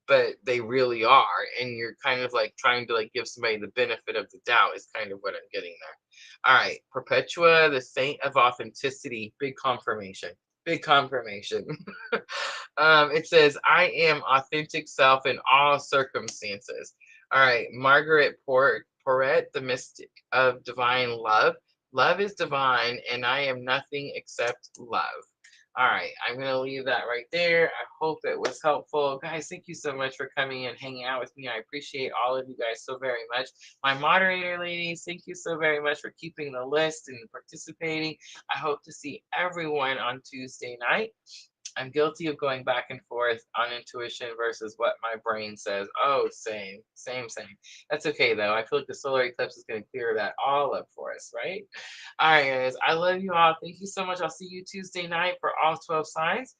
But they really are, and you're kind of like trying to like give somebody the benefit of the doubt is kind of what I'm getting there. All right, Perpetua, the saint of authenticity, big confirmation. Big confirmation. It says, I am authentic self in all circumstances. All right, Margaret Porret, the mystic of divine love. Love is divine, and I am nothing except love. All right, I'm going to leave that right there. I hope it was helpful. Guys, thank you so much for coming and hanging out with me. I appreciate all of you guys so very much. My moderator ladies, thank you so very much for keeping the list and participating. I hope to see everyone on Tuesday night. I'm guilty of going back and forth on intuition versus what my brain says. Oh, same, same, same. That's okay though. I feel like the solar eclipse is going to clear that all up for us, right? All right, guys. I love you all. Thank you so much. I'll see you Tuesday night for all 12 signs.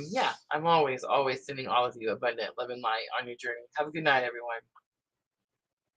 Yeah, I'm always, always sending all of you abundant love and light on your journey. Have a good night, everyone.